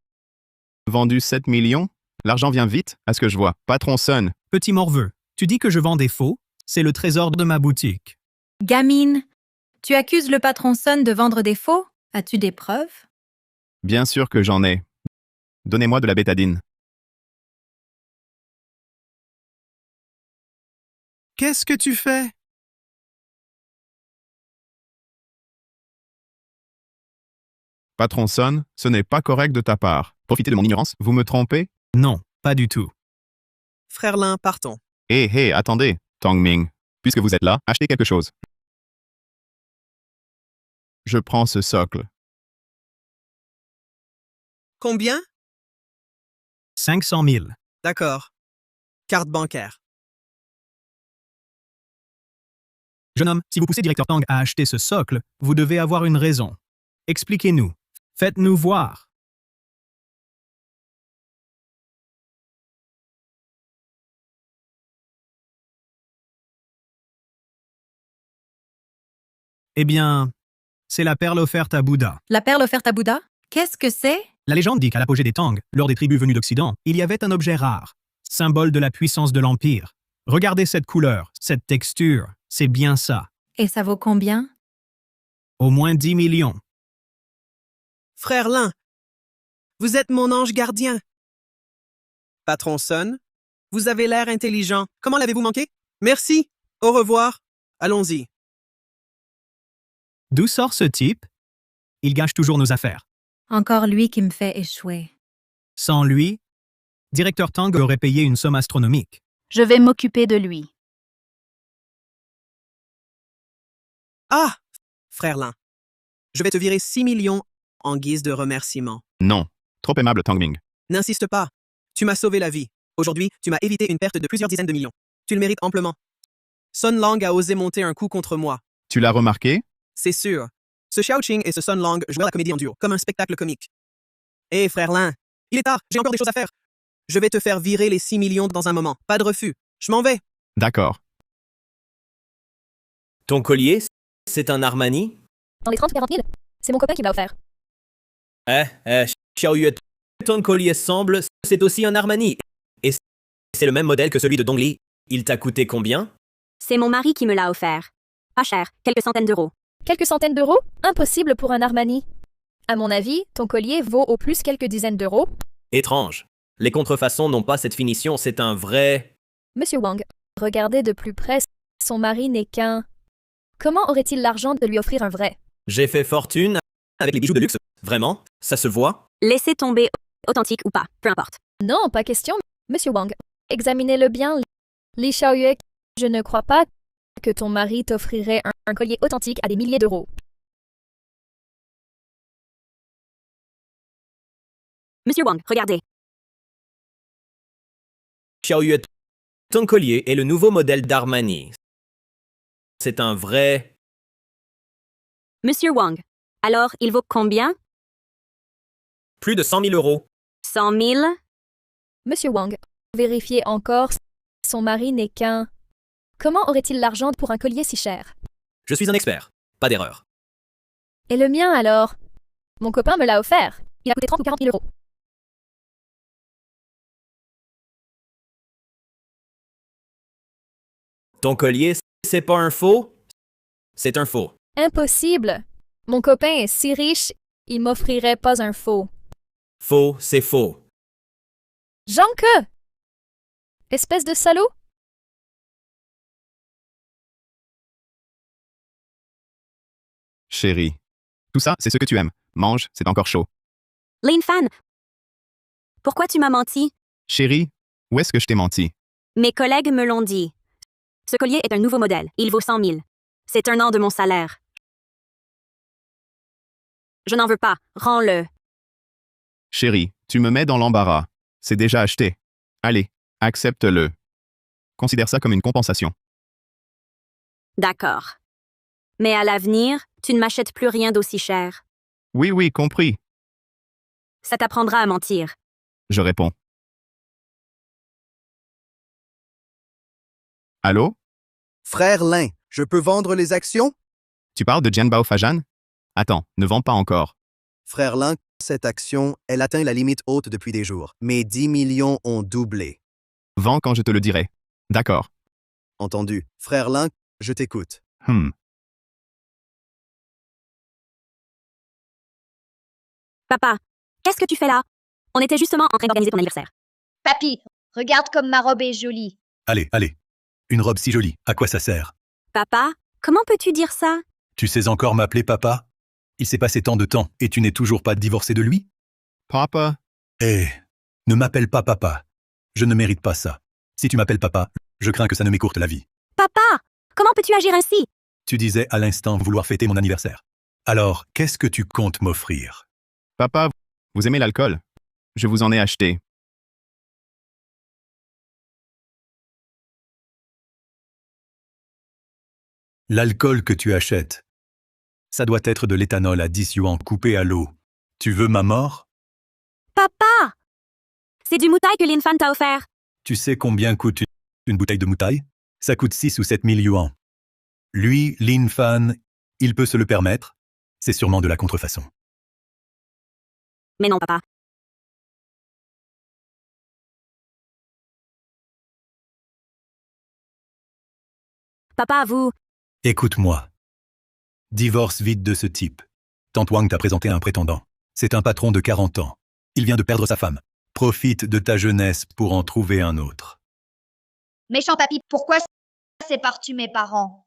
vendue 7 millions? L'argent vient vite, à ce que je vois. Patron Sun, Petit morveux, tu dis que je vends des faux? C'est le trésor de ma boutique. Gamine, tu accuses le patron Sun de vendre des faux? As-tu des preuves? bien sûr que j'en ai. Donnez-moi de la bétadine. Qu'est-ce que tu fais? Patron Sun, ce n'est pas correct de ta part. Profitez de mon ignorance, vous me trompez? Non, pas du tout. Frère Lin, partons. Hé, attendez, Tong Ming. Puisque vous êtes là, achetez quelque chose. Je prends ce socle. Combien? 500 000. D'accord. Carte bancaire. Jeune homme, si vous poussez directeur Tang à acheter ce socle, vous devez avoir une raison. Expliquez-nous. Faites-nous voir. Eh bien, c'est la perle offerte à Bouddha. La perle offerte à Bouddha? Qu'est-ce que c'est? La légende dit qu'à l'apogée des Tang, lors des tribus venues d'Occident, il y avait un objet rare, symbole de la puissance de l'Empire. Regardez cette couleur, cette texture, c'est bien ça. Et ça vaut combien? Au moins 10 millions. Frère Lin, vous êtes mon ange gardien. Patron Sun, vous avez l'air intelligent. Comment l'avez-vous manqué? Merci. Au revoir. Allons-y. D'où sort ce type? Il gâche toujours nos affaires. Encore lui qui me fait échouer. Sans lui, directeur Tang aurait payé une somme astronomique. Je vais m'occuper de lui. Ah! Frère Lin, je vais te virer 6 millions en guise de remerciement. Non. Trop aimable, Tang Ming. N'insiste pas. Tu m'as sauvé la vie. Aujourd'hui, tu m'as évité une perte de plusieurs dizaines de millions. Tu le mérites amplement. Sun Lang a osé monter un coup contre moi. Tu l'as remarqué? C'est sûr. Ce Xiaoqing et ce Sun Lang jouèrent la comédie en duo, comme un spectacle comique. Hé, frère Lin, il est tard, j'ai encore des choses à faire. Je vais te faire virer les 6 millions dans un moment. Pas de refus. Je m'en vais. D'accord. Ton collier, c'est un Armani? Dans les 30 ou 40 000, c'est mon copain qui me l'a offert. Xiao Yue, ton collier semble, c'est aussi un Armani. Et c'est le même modèle que celui de Dongli. Il t'a coûté combien? C'est mon mari qui me l'a offert. Pas cher, quelques centaines d'euros. Quelques centaines d'euros? Impossible pour un Armani. À mon avis, ton collier vaut au plus quelques dizaines d'euros. Étrange. Les contrefaçons n'ont pas cette finition, c'est un vrai... Monsieur Wang, regardez de plus près, son mari n'est qu'un... Comment aurait-il l'argent de lui offrir un vrai? J'ai fait fortune avec les bijoux de luxe. Vraiment? Ça se voit? Laissez tomber, authentique ou pas, peu importe. Non, pas question, Monsieur Wang. Examinez-le bien, Li Xiaoyue. Je ne crois pas que ton mari t'offrirait un collier authentique à des milliers d'euros. Monsieur Wang, regardez. Xiao Yue, ton collier est le nouveau modèle d'Armani. C'est un vrai... Monsieur Wang. Alors, il vaut combien? Plus de 100 000 euros. 100 000? Monsieur Wang, vérifiez encore, son mari n'est qu'un... Comment aurait-il l'argent pour un collier si cher? Je suis un expert. Pas d'erreur. Et le mien alors? Mon copain me l'a offert. Il a coûté 30 ou 40 000 euros. Ton collier, c'est pas un faux? C'est un faux. Impossible. Mon copain est si riche, il m'offrirait pas un faux. Faux, c'est faux. Jean-que! Espèce de salaud! Chérie. Tout ça, c'est ce que tu aimes. Mange, c'est encore chaud. Lane Fan. Pourquoi tu m'as menti? Chérie, où est-ce que je t'ai menti? Mes collègues me l'ont dit. Ce collier est un nouveau modèle. Il vaut 100 000. C'est un an de mon salaire. Je n'en veux pas. Rends-le. Chérie, tu me mets dans l'embarras. C'est déjà acheté. Allez, accepte-le. Considère ça comme une compensation. D'accord. Mais à l'avenir, tu ne m'achètes plus rien d'aussi cher. Oui, compris. Ça t'apprendra à mentir. Je réponds. Allô? Frère Lin, Je peux vendre les actions? Tu parles de Jianbao Fajan? Attends, ne vends pas encore. Frère Lin, cette action, elle atteint la limite haute depuis des jours. Mes 10 millions ont doublé. Vends quand je te le dirai. D'accord. Entendu. Frère Lin, je t'écoute. Papa, qu'est-ce que tu fais là? On était justement en train d'organiser ton anniversaire. Papy, regarde comme ma robe est jolie. Allez, allez. Une robe si jolie, à quoi ça sert? Papa, comment peux-tu dire ça? Tu sais encore m'appeler papa? Il s'est passé tant de temps et tu n'es toujours pas divorcé de lui? Papa, Eh, ne m'appelle pas papa. Je ne mérite pas ça. Si tu m'appelles papa, je crains que ça ne m'écourte la vie. Papa, comment peux-tu agir ainsi? Tu disais à l'instant vouloir fêter mon anniversaire. Alors, qu'est-ce que tu comptes m'offrir? papa, vous aimez l'alcool? Je vous en ai acheté. L'alcool que tu achètes. Ça doit être de l'éthanol à 10 yuans coupé à l'eau. Tu veux ma mort? Papa! C'est du moutail que l'infant t'a offert. Tu sais combien coûte une bouteille de moutail? Ça coûte 6 ou 7 000 yuans. Lui, Lin Fan, il peut se le permettre? C'est sûrement de la contrefaçon. Mais non, papa. Papa, vous... Écoute-moi. Divorce vite de ce type. Tante Wang t'a présenté un prétendant. C'est un patron de 40 ans. Il vient de perdre sa femme. Profite de ta jeunesse pour en trouver un autre. Méchant papy, pourquoi sépares-tu mes parents?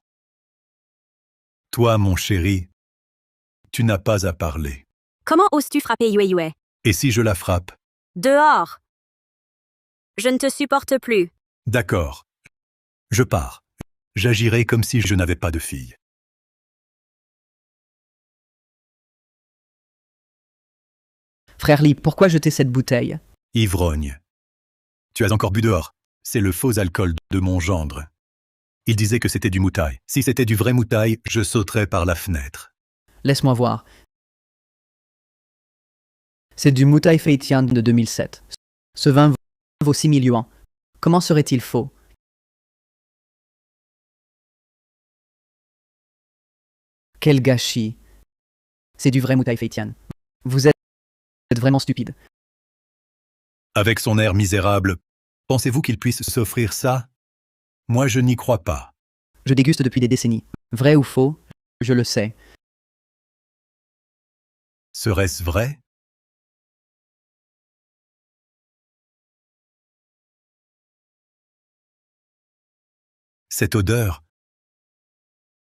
Toi, mon chéri, tu n'as pas à parler. Comment oses-tu frapper Yue Yue? Et si je la frappe? Dehors! Je ne te supporte plus. D'accord. Je pars. J'agirai comme si je n'avais pas de fille. Frère Li, pourquoi jeter cette bouteille? Ivrogne. Tu as encore bu dehors. C'est le faux alcool de mon gendre. Il disait que c'était du moutail. Si c'était du vrai moutail, je sauterais par la fenêtre. Laisse-moi voir. C'est du Moutaï Feitian de 2007. Ce vin vaut 6 000 yuans. Comment serait-il faux? Quel gâchis! C'est du vrai Moutaï Feitian. Vous êtes vraiment stupide. Avec son air misérable, pensez-vous qu'il puisse s'offrir ça? Moi, je n'y crois pas. Je déguste depuis des décennies. Vrai ou faux, je le sais. Serait-ce vrai? Cette odeur.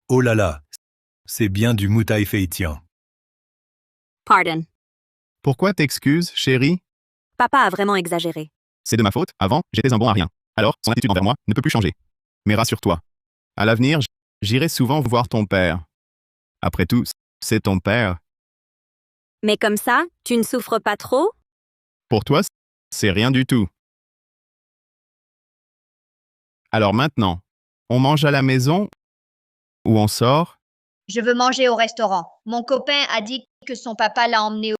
Oh là là, c'est bien du moutaï feitian. Pardon. Pourquoi t'excuses, chérie? Papa a vraiment exagéré. C'est de ma faute. Avant, j'étais un bon à rien. Alors, son attitude envers moi ne peut plus changer. Mais rassure-toi. À l'avenir, j'irai souvent voir ton père. Après tout, c'est ton père. Mais comme ça, tu ne souffres pas trop? Pour toi, c'est rien du tout. Alors maintenant, on mange à la maison ou on sort? Je veux manger au restaurant. Mon copain a dit que son papa l'a emmené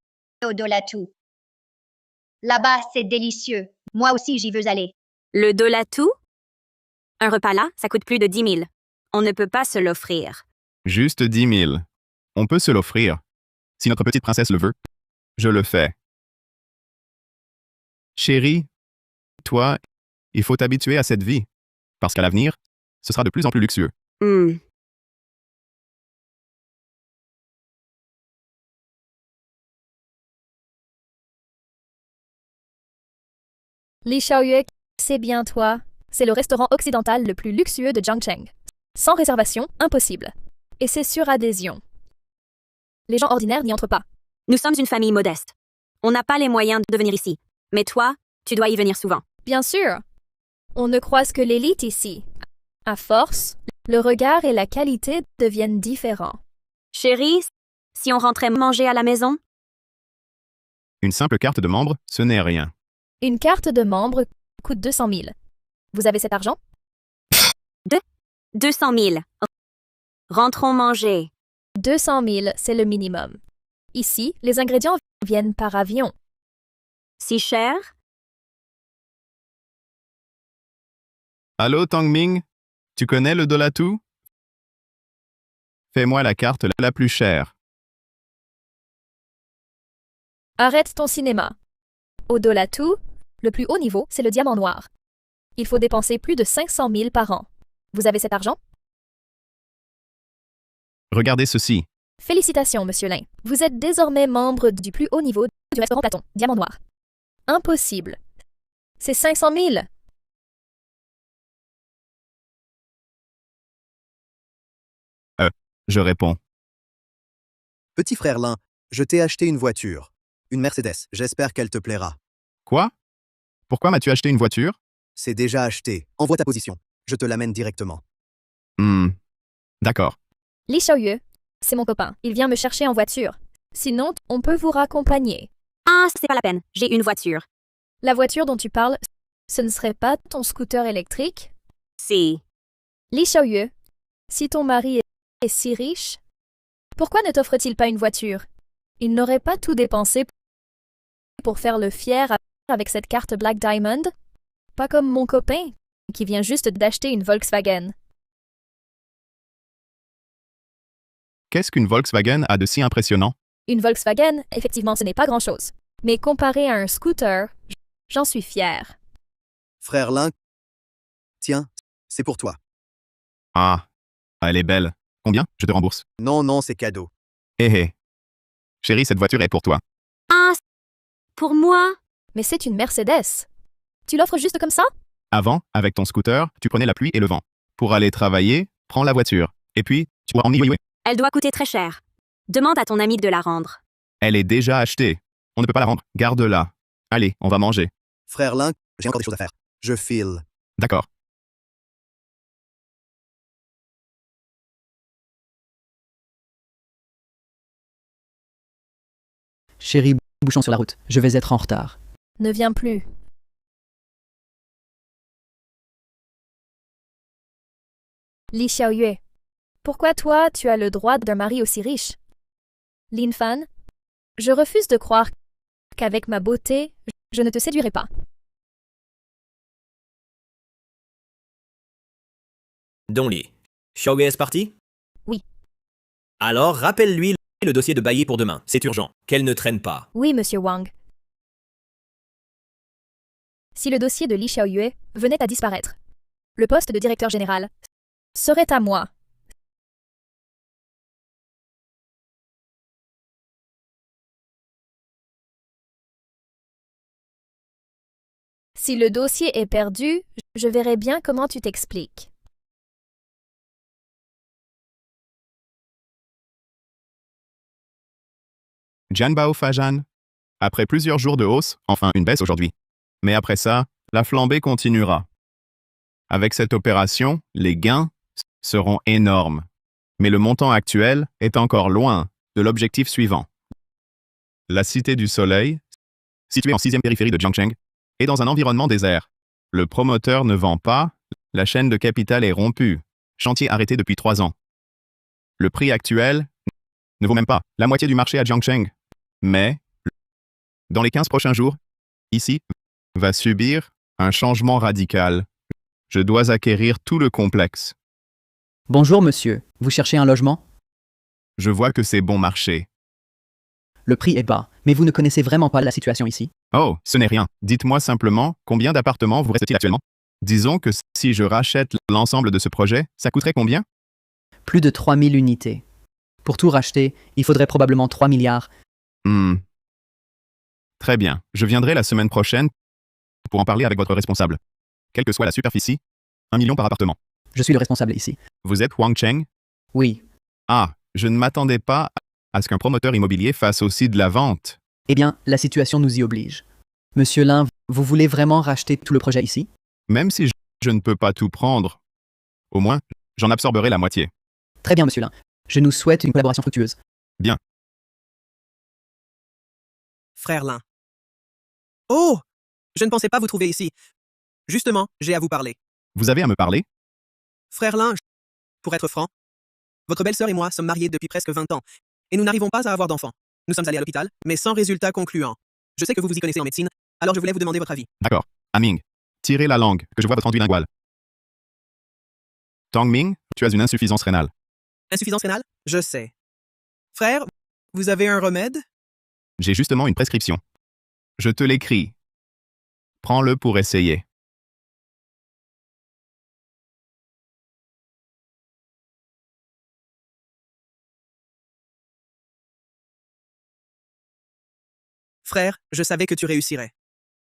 au Dolatou. Là-bas, c'est délicieux. Moi aussi, j'y veux aller. Le Dolatou? Un repas là, ça coûte plus de 10 000. On ne peut pas se l'offrir. Juste 10 000. On peut se l'offrir. Si notre petite princesse le veut, je le fais. Chérie, toi, il faut t'habituer à cette vie. Parce qu'à l'avenir, ce sera de plus en plus luxueux. Li Xiaoyue, c'est bien toi. C'est le restaurant occidental le plus luxueux de Jiangcheng. Sans réservation, impossible. Et c'est sur adhésion. Les gens ordinaires n'y entrent pas. Nous sommes une famille modeste. On n'a pas les moyens de venir ici. Mais toi, tu dois y venir souvent. Bien sûr. On ne croise que l'élite ici. À force, le regard et la qualité deviennent différents. Chérie, si on rentrait manger à la maison? Une simple carte de membre, ce n'est rien. Une carte de membre coûte 200 000. Vous avez cet argent? 200 000. Rentrons manger. 200 000, c'est le minimum. Ici, les ingrédients viennent par avion. Si cher? Allô, Tang Ming? Tu connais le Dolatou? Fais-moi la carte la plus chère. Arrête ton cinéma. Au-delà de tout, le plus haut niveau, c'est le diamant noir. Il faut dépenser plus de 500 000 par an. Vous avez cet argent? Regardez ceci. Félicitations, Monsieur Lin. Vous êtes désormais membre du plus haut niveau du restaurant Platon, Diamant Noir. Impossible. C'est 500 000. Je réponds. Petit frère Lin, je t'ai acheté une voiture. Une Mercedes, j'espère qu'elle te plaira. Quoi? Pourquoi m'as-tu acheté une voiture? C'est déjà acheté. Envoie ta position. Je te l'amène directement. D'accord. Li Xiaoyue, c'est mon copain. Il vient me chercher en voiture. Sinon, on peut vous raccompagner. Ah, c'est pas la peine. J'ai une voiture. La voiture dont tu parles, ce ne serait pas ton scooter électrique? Si. Li Xiaoyue, si ton mari est si riche, pourquoi ne t'offre-t-il pas une voiture? Il n'aurait pas tout dépensé pour faire le fier avec cette carte Black Diamond? Pas comme mon copain, qui vient juste d'acheter une Volkswagen. Qu'est-ce qu'une Volkswagen a de si impressionnant? Une Volkswagen, effectivement, ce n'est pas grand-chose. Mais comparé à un scooter, j'en suis fière. Frère Lin, tiens, c'est pour toi. Ah, elle est belle. Combien? Je te rembourse. Non, non, c'est cadeau. Hé hé. Chérie, cette voiture est pour toi. Ah, pour moi? Mais c'est une Mercedes. Tu l'offres juste comme ça? Avant, avec ton scooter, tu prenais la pluie et le vent. Pour aller travailler, prends la voiture. Et puis, tu pourras emmener. Elle doit coûter très cher. Demande à ton ami de la rendre. Elle est déjà achetée. On ne peut pas la rendre. Garde-la. Allez, on va manger. Frère Lin, j'ai encore des choses à faire. Je file. D'accord. Chérie, bouchon sur la route. Je vais être en retard. Ne viens plus. Li Xiaoyue, pourquoi toi, tu as le droit d'un mari aussi riche? Lin Fan, je refuse de croire qu'avec ma beauté, je ne te séduirai pas. Donli. Xiaoyue est parti? Oui. Alors, rappelle-lui le dossier de bailli pour demain. C'est urgent. Qu'elle ne traîne pas. Oui, Monsieur Wang. Si le dossier de Li Xiaoyue venait à disparaître, le poste de directeur général serait à moi. Si le dossier est perdu, je verrai bien comment tu t'expliques. Jianbao Fajan. Après plusieurs jours de hausse, enfin une baisse aujourd'hui. Mais après ça, la flambée continuera. Avec cette opération, les gains seront énormes. Mais le montant actuel est encore loin de l'objectif suivant. La Cité du Soleil, située en 6e périphérie de Jiangcheng, est dans un environnement désert. Le promoteur ne vend pas, la chaîne de capital est rompue. Chantier arrêté depuis 3 ans. Le prix actuel ne vaut même pas la moitié du marché à Jiangcheng. Mais, dans les 15 prochains jours, ici, va subir un changement radical. Je dois acquérir tout le complexe. Bonjour, monsieur. Vous cherchez un logement? Je vois que c'est bon marché. Le prix est bas, mais vous ne connaissez vraiment pas la situation ici. Oh, ce n'est rien. Dites-moi simplement combien d'appartements vous reste-t-il actuellement? Disons que si je rachète l'ensemble de ce projet, ça coûterait combien? Plus de 3000 unités. Pour tout racheter, il faudrait probablement 3 milliards. Très bien. Je viendrai la semaine prochaine pour en parler avec votre responsable. Quelle que soit la superficie, 1 million par appartement. Je suis le responsable ici. Vous êtes Wang Cheng? Oui. Ah, je ne m'attendais pas à ce qu'un promoteur immobilier fasse aussi de la vente. Eh bien, la situation nous y oblige. Monsieur Lin, vous voulez vraiment racheter tout le projet ici? Même si je ne peux pas tout prendre, au moins, j'en absorberai la moitié. Très bien, monsieur Lin. Je nous souhaite une collaboration fructueuse. Bien. Frère Lin. Oh! Je ne pensais pas vous trouver ici. Justement, j'ai à vous parler. Vous avez à me parler? Frère Lin, pour être franc, votre belle-sœur et moi sommes mariés depuis presque 20 ans, et nous n'arrivons pas à avoir d'enfants. Nous sommes allés à l'hôpital, mais sans résultat concluant. Je sais que vous vous y connaissez en médecine, alors je voulais vous demander votre avis. D'accord. Aming, tirez la langue, que je vois votre enduit lingual. Tang Ming, tu as une insuffisance rénale. Insuffisance rénale? Je sais. Frère, vous avez un remède? J'ai justement une prescription. Je te l'écris. Prends-le pour essayer. Frère, je savais que tu réussirais.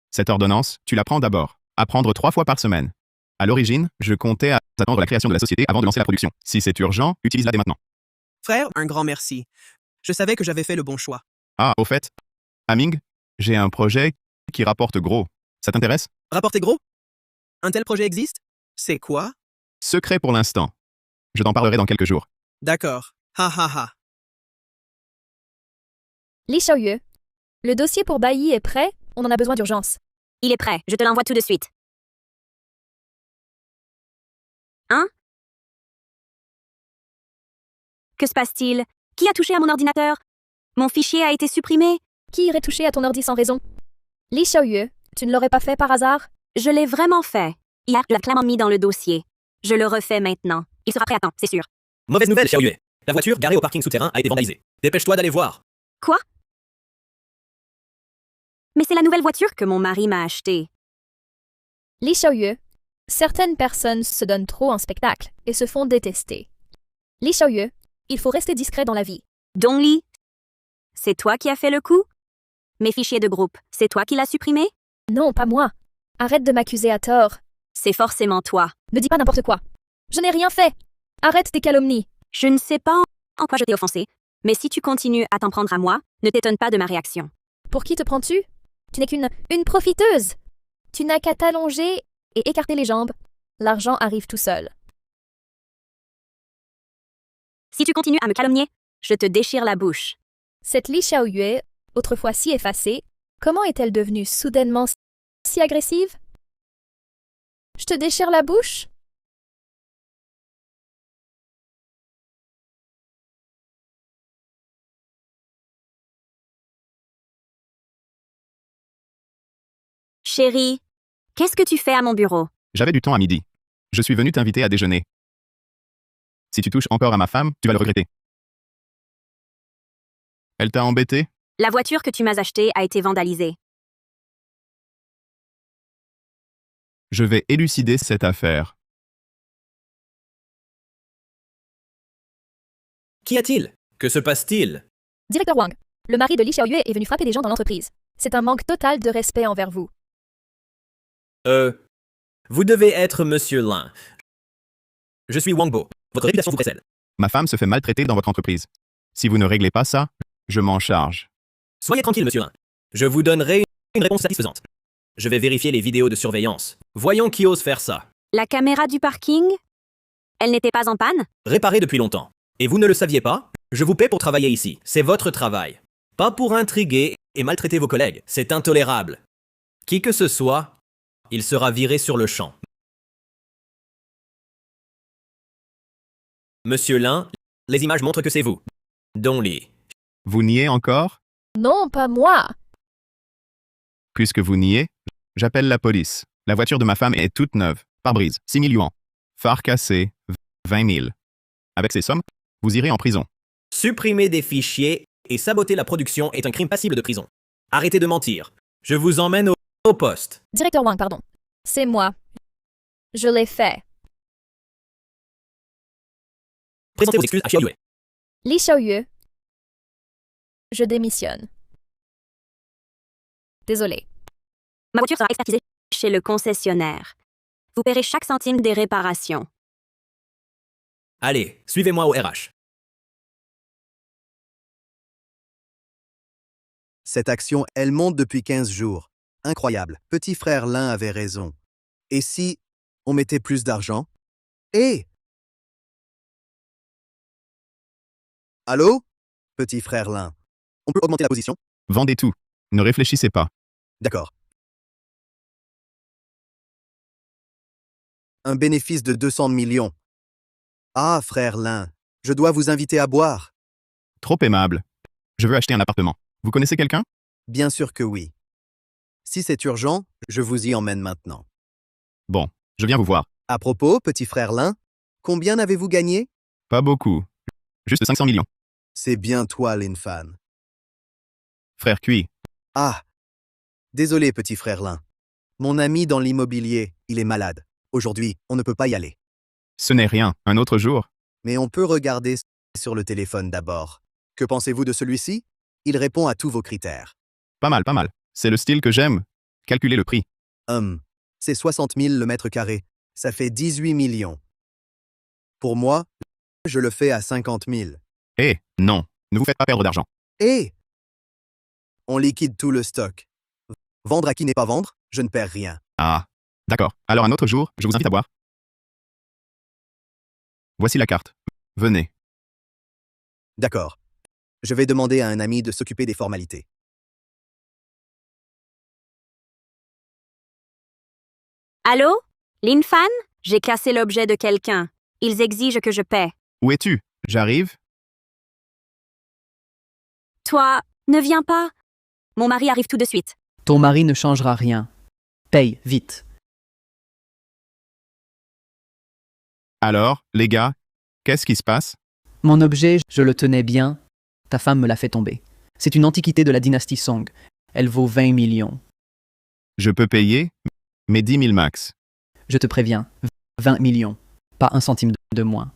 Cette ordonnance, tu la prends d'abord. À prendre 3 fois par semaine. À l'origine, je comptais attendre la création de la société avant de lancer la production. Si c'est urgent, utilise-la dès maintenant. Frère, un grand merci. Je savais que j'avais fait le bon choix. Ah, au fait, Aming, j'ai un projet qui rapporte gros. Ça t'intéresse? Rapportez gros? Un tel projet existe? C'est quoi? Secret pour l'instant. Je t'en parlerai dans quelques jours. D'accord. Ha ha ha. Li Xiaoyue, le dossier pour Bailly est prêt, on en a besoin d'urgence. Il est prêt, je te l'envoie tout de suite. Hein? Que se passe-t-il? Qui a touché à mon ordinateur? Mon fichier a été supprimé? Qui irait toucher à ton ordi sans raison? Li Xiaoyue, tu ne l'aurais pas fait par hasard? Je l'ai vraiment fait. Hier, je l'ai clairement mis dans le dossier. Je le refais maintenant. Il sera prêt à temps, c'est sûr. Mauvaise nouvelle, Xiaoyue. La voiture garée au parking souterrain a été vandalisée. Dépêche-toi d'aller voir. Quoi? Mais c'est la nouvelle voiture que mon mari m'a achetée. Li Xiaoyue, certaines personnes se donnent trop en spectacle et se font détester. Li Xiaoyue, il faut rester discret dans la vie. Dongli, c'est toi qui as fait le coup? Mes fichiers de groupe, c'est toi qui l'as supprimé? Non, pas moi. Arrête de m'accuser à tort. C'est forcément toi. Ne dis pas n'importe quoi. Je n'ai rien fait. Arrête tes calomnies. Je ne sais pas en quoi je t'ai offensé, mais si tu continues à t'en prendre à moi, ne t'étonne pas de ma réaction. Pour qui te prends-tu? Tu n'es qu'une profiteuse. Tu n'as qu'à t'allonger et écarter les jambes. L'argent arrive tout seul. Si tu continues à me calomnier, je te déchire la bouche. Cette Li Xiaoyue, autrefois si effacée, comment est-elle devenue soudainement si agressive? Je te déchire la bouche? Chérie, qu'est-ce que tu fais à mon bureau? J'avais du temps à midi. Je suis venu t'inviter à déjeuner. Si tu touches encore à ma femme, tu vas le regretter. Elle t'a embêté? La voiture que tu m'as achetée a été vandalisée. Je vais élucider cette affaire. Qu'y a-t-il? Que se passe-t-il? Directeur Wang, le mari de Li Xiaoyue est venu frapper des gens dans l'entreprise. C'est un manque total de respect envers vous. Vous devez être Monsieur Lin. Je suis Wang Bo. Votre réputation vous précède. Ma femme se fait maltraiter dans votre entreprise. Si vous ne réglez pas ça, je m'en charge. Soyez tranquille, Monsieur Lin. Je vous donnerai une réponse satisfaisante. Je vais vérifier les vidéos de surveillance. Voyons qui ose faire ça. La caméra du parking? Elle n'était pas en panne? Réparée depuis longtemps. Et vous ne le saviez pas? Je vous paie pour travailler ici. C'est votre travail. Pas pour intriguer et maltraiter vos collègues. C'est intolérable. Qui que ce soit, il sera viré sur le champ. Monsieur Lin, les images montrent que c'est vous. Dongli. Vous niez encore? Non, pas moi. Puisque vous niez, j'appelle la police. La voiture de ma femme est toute neuve. Pare-brise, 6 000 yuans. Phare cassé, 20 000. Avec ces sommes, vous irez en prison. Supprimer des fichiers et saboter la production est un crime passible de prison. Arrêtez de mentir. Je vous emmène au poste. Directeur Wang, pardon. C'est moi. Je l'ai fait. Présentez vos excuses à Xiaoyue. Li Xiaoyue, je démissionne. Désolé. Ma voiture sera expertisée chez le concessionnaire. Vous paierez chaque centime des réparations. Allez, suivez-moi au RH. Cette action, elle monte depuis 15 jours. Incroyable. Petit frère Lin avait raison. Et si on mettait plus d'argent? Hé! Allô? Petit frère Lin. On peut augmenter la position? Vendez tout. Ne réfléchissez pas. D'accord. Un bénéfice de 200 millions. Ah, frère Lin, je dois vous inviter à boire. Trop aimable. Je veux acheter un appartement. Vous connaissez quelqu'un? Bien sûr que oui. Si c'est urgent, je vous y emmène maintenant. Bon, je viens vous voir. À propos, petit frère Lin, combien avez-vous gagné? Pas beaucoup. Juste 500 millions. C'est bien toi, Lin Fan. Frère Cui. Ah! Désolé, petit frère Lin. Mon ami dans l'immobilier, il est malade. Aujourd'hui, on ne peut pas y aller. Ce n'est rien. Un autre jour. Mais on peut regarder sur le téléphone d'abord. Que pensez-vous de celui-ci? Il répond à tous vos critères. Pas mal, pas mal. C'est le style que j'aime. Calculez le prix. C'est 60 000 le mètre carré. Ça fait 18 millions. Pour moi, je le fais à 50 000. Eh, non. Ne vous faites pas perdre d'argent. Et on liquide tout le stock. Vendre à qui n'est pas vendre, je ne perds rien. Ah. D'accord. Alors un autre jour, je vous invite à boire. Voici la carte. Venez. D'accord. Je vais demander à un ami de s'occuper des formalités. Allô? Lin Fan? J'ai cassé l'objet de quelqu'un. Ils exigent que je paie. Où es-tu? J'arrive. Toi, ne viens pas. Mon mari arrive tout de suite. Ton mari ne changera rien. Paye, vite. Alors, les gars, qu'est-ce qui se passe? Mon objet, je le tenais bien. Ta femme me l'a fait tomber. C'est une antiquité de la dynastie Song. Elle vaut 20 millions. Je peux payer, mais 10 000 max. Je te préviens, 20 millions. Pas un centime de moins.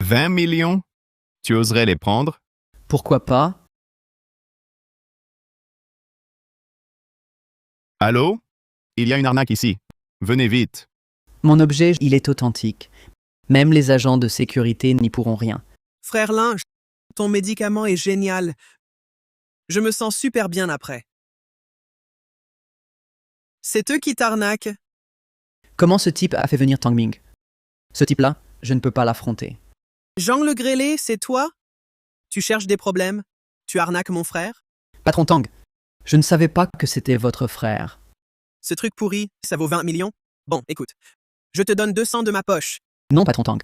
20 millions? Tu oserais les prendre? Pourquoi pas? Allô? Il y a une arnaque ici. Venez vite. Mon objet, il est authentique. Même les agents de sécurité n'y pourront rien. Frère Lin, ton médicament est génial. Je me sens super bien après. C'est eux qui t'arnaquent. Comment ce type a fait venir Tang Ming? Ce type-là, je ne peux pas l'affronter. Jean le Grêlé, c'est toi? Tu cherches des problèmes? Tu arnaques mon frère? Patron Tang, je ne savais pas que c'était votre frère. Ce truc pourri, ça vaut 20 millions? Bon, écoute, je te donne 200 de ma poche. Non, patron Tang.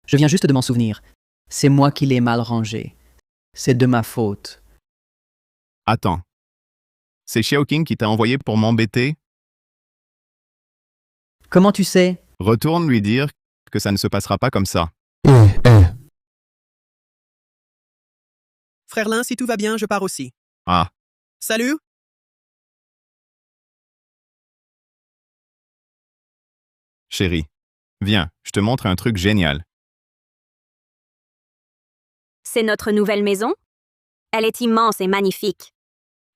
Je viens juste de m'en souvenir. C'est moi qui l'ai mal rangé. C'est de ma faute. Attends. C'est Xiaoqing qui t'a envoyé pour m'embêter? Comment tu sais? Retourne lui dire que ça ne se passera pas comme ça. Frère Lin, si tout va bien, je pars aussi. Ah. Salut! Chérie. Viens, je te montre un truc génial. C'est notre nouvelle maison? Elle est immense et magnifique.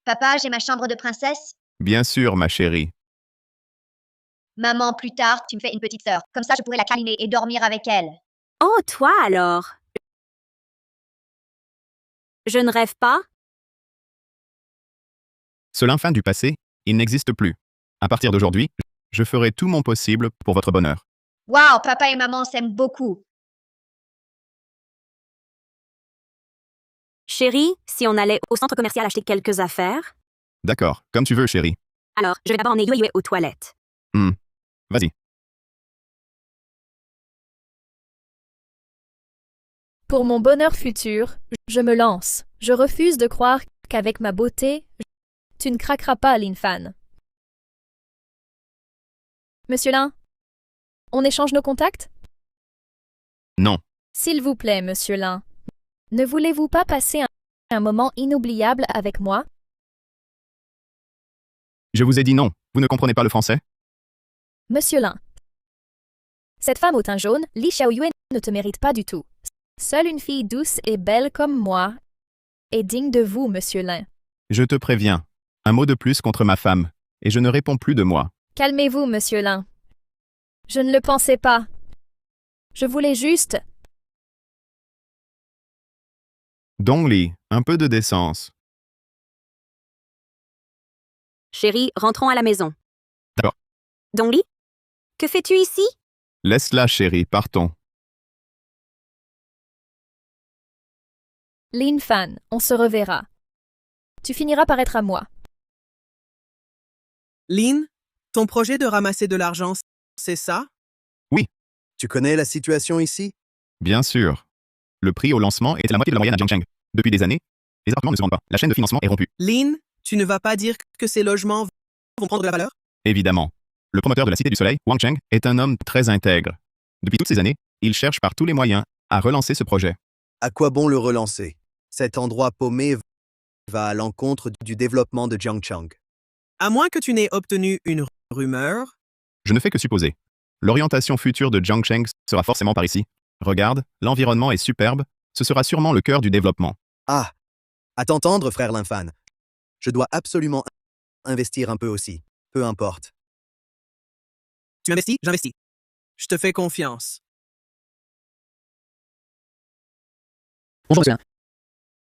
Papa, j'ai ma chambre de princesse. Bien sûr, ma chérie. Maman, plus tard, tu me fais une petite sœur. Comme ça, je pourrai la câliner et dormir avec elle. Oh, toi alors? Je ne rêve pas? Ce Lin Fan du passé, il n'existe plus. À partir d'aujourd'hui, je ferai tout mon possible pour votre bonheur. Waouh, papa et maman s'aiment beaucoup. Chérie, si on allait au centre commercial acheter quelques affaires? D'accord, comme tu veux, chérie. Alors, je vais d'abord emmener Yue aux toilettes. Vas-y. Pour mon bonheur futur, je me lance. Je refuse de croire qu'avec ma beauté, tu ne craqueras pas, Lin Fan. Monsieur Lin, on échange nos contacts? Non. S'il vous plaît, Monsieur Lin, ne voulez-vous pas passer un moment inoubliable avec moi? Je vous ai dit non. Vous ne comprenez pas le français? Monsieur Lin, cette femme au teint jaune, Li Xiaoyue, ne te mérite pas du tout. Seule une fille douce et belle comme moi est digne de vous, Monsieur Lin. Je te préviens. Un mot de plus contre ma femme, et je ne réponds plus de moi. Calmez-vous, Monsieur Lin. Je ne le pensais pas. Je voulais juste... Dongli, un peu de décence. Chérie, rentrons à la maison. D'accord. Dongli? Que fais-tu ici? Laisse-la, chérie, partons. Lin Fan, on se reverra. Tu finiras par être à moi. Lin, ton projet de ramasser de l'argent, c'est ça? Tu connais la situation ici? Bien sûr. Le prix au lancement était la moitié de la moyenne à Jiangcheng. Depuis des années, les appartements ne se vendent pas. La chaîne de financement est rompue. Lin, tu ne vas pas dire que ces logements vont prendre de la valeur? Évidemment. Le promoteur de la Cité du Soleil, Wang Cheng, est un homme très intègre. Depuis toutes ces années, il cherche par tous les moyens à relancer ce projet. À quoi bon le relancer? Cet endroit paumé va à l'encontre du développement de Jiangchang. À moins que tu n'aies obtenu une rumeur. Je ne fais que supposer. L'orientation future de Jiangcheng sera forcément par ici. Regarde, l'environnement est superbe, ce sera sûrement le cœur du développement. Ah! À t'entendre, frère Linfan. Je dois absolument investir un peu aussi. Peu importe. Tu investis, j'investis. Je te fais confiance. Bonjour monsieur.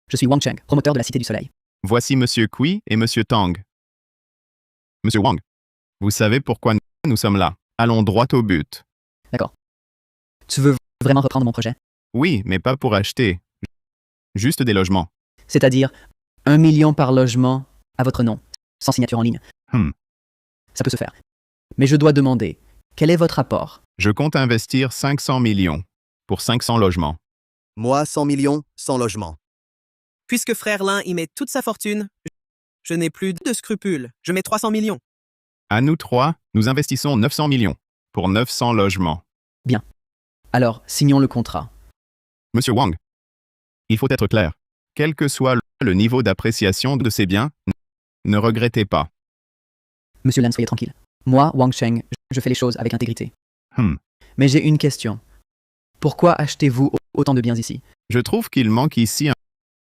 Je suis Wang Cheng, promoteur de la Cité du Soleil. Voici Monsieur Kui et Monsieur Tang. Monsieur Wang, vous savez pourquoi nous sommes là. Allons droit au but. D'accord. Tu veux vraiment reprendre mon projet? Oui, mais pas pour acheter. Juste des logements. C'est-à-dire 1 million par logement à votre nom, sans signature en ligne. Ça peut se faire. Mais je dois demander, quel est votre apport? Je compte investir 500 millions pour 500 logements. Moi, 100 millions, 100 logements. Puisque frère Lin y met toute sa fortune, je n'ai plus de scrupules. Je mets 300 millions. À nous trois, nous investissons 900 millions pour 900 logements. Bien. Alors, signons le contrat. Monsieur Wang, il faut être clair. Quel que soit le niveau d'appréciation de ces biens, ne regrettez pas. Monsieur Lan, soyez tranquille. Moi, Wang Cheng, je fais les choses avec intégrité. Hmm. Mais j'ai une question. Pourquoi achetez-vous autant de biens ici? Je trouve qu'il manque ici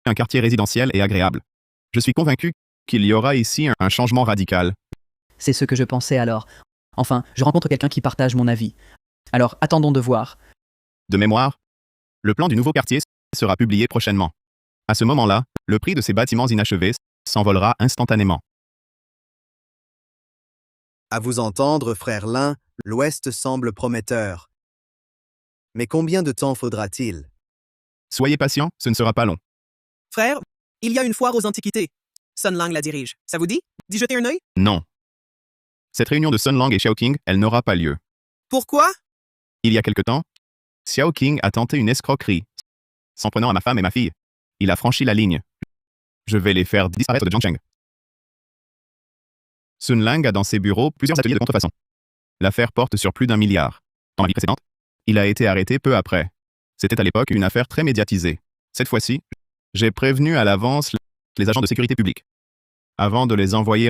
un quartier résidentiel et agréable. Je suis convaincu qu'il y aura ici un changement radical. C'est ce que je pensais alors. Enfin, je rencontre quelqu'un qui partage mon avis. Alors, attendons de voir. De mémoire, le plan du nouveau quartier sera publié prochainement. À ce moment-là, le prix de ces bâtiments inachevés s'envolera instantanément. À vous entendre, frère Lin, l'Ouest semble prometteur. Mais combien de temps faudra-t-il? Soyez patient, ce ne sera pas long. Frère, il y a une foire aux antiquités. Sun Lang la dirige. Ça vous dit d'y jeter un œil? Non. Cette réunion de Sun Lang et Xiao Qing, elle n'aura pas lieu. Pourquoi? Il y a quelque temps, Xiao Qing a tenté une escroquerie. S'en prenant à ma femme et ma fille. Il a franchi la ligne. Je vais les faire disparaître de Jiangcheng. Sun Lang a dans ses bureaux plusieurs ateliers de contrefaçon. L'affaire porte sur plus d'1 milliard. Dans ma vie précédente, il a été arrêté peu après. C'était à l'époque une affaire très médiatisée. Cette fois-ci, j'ai prévenu à l'avance les agents de sécurité publique, avant de les envoyer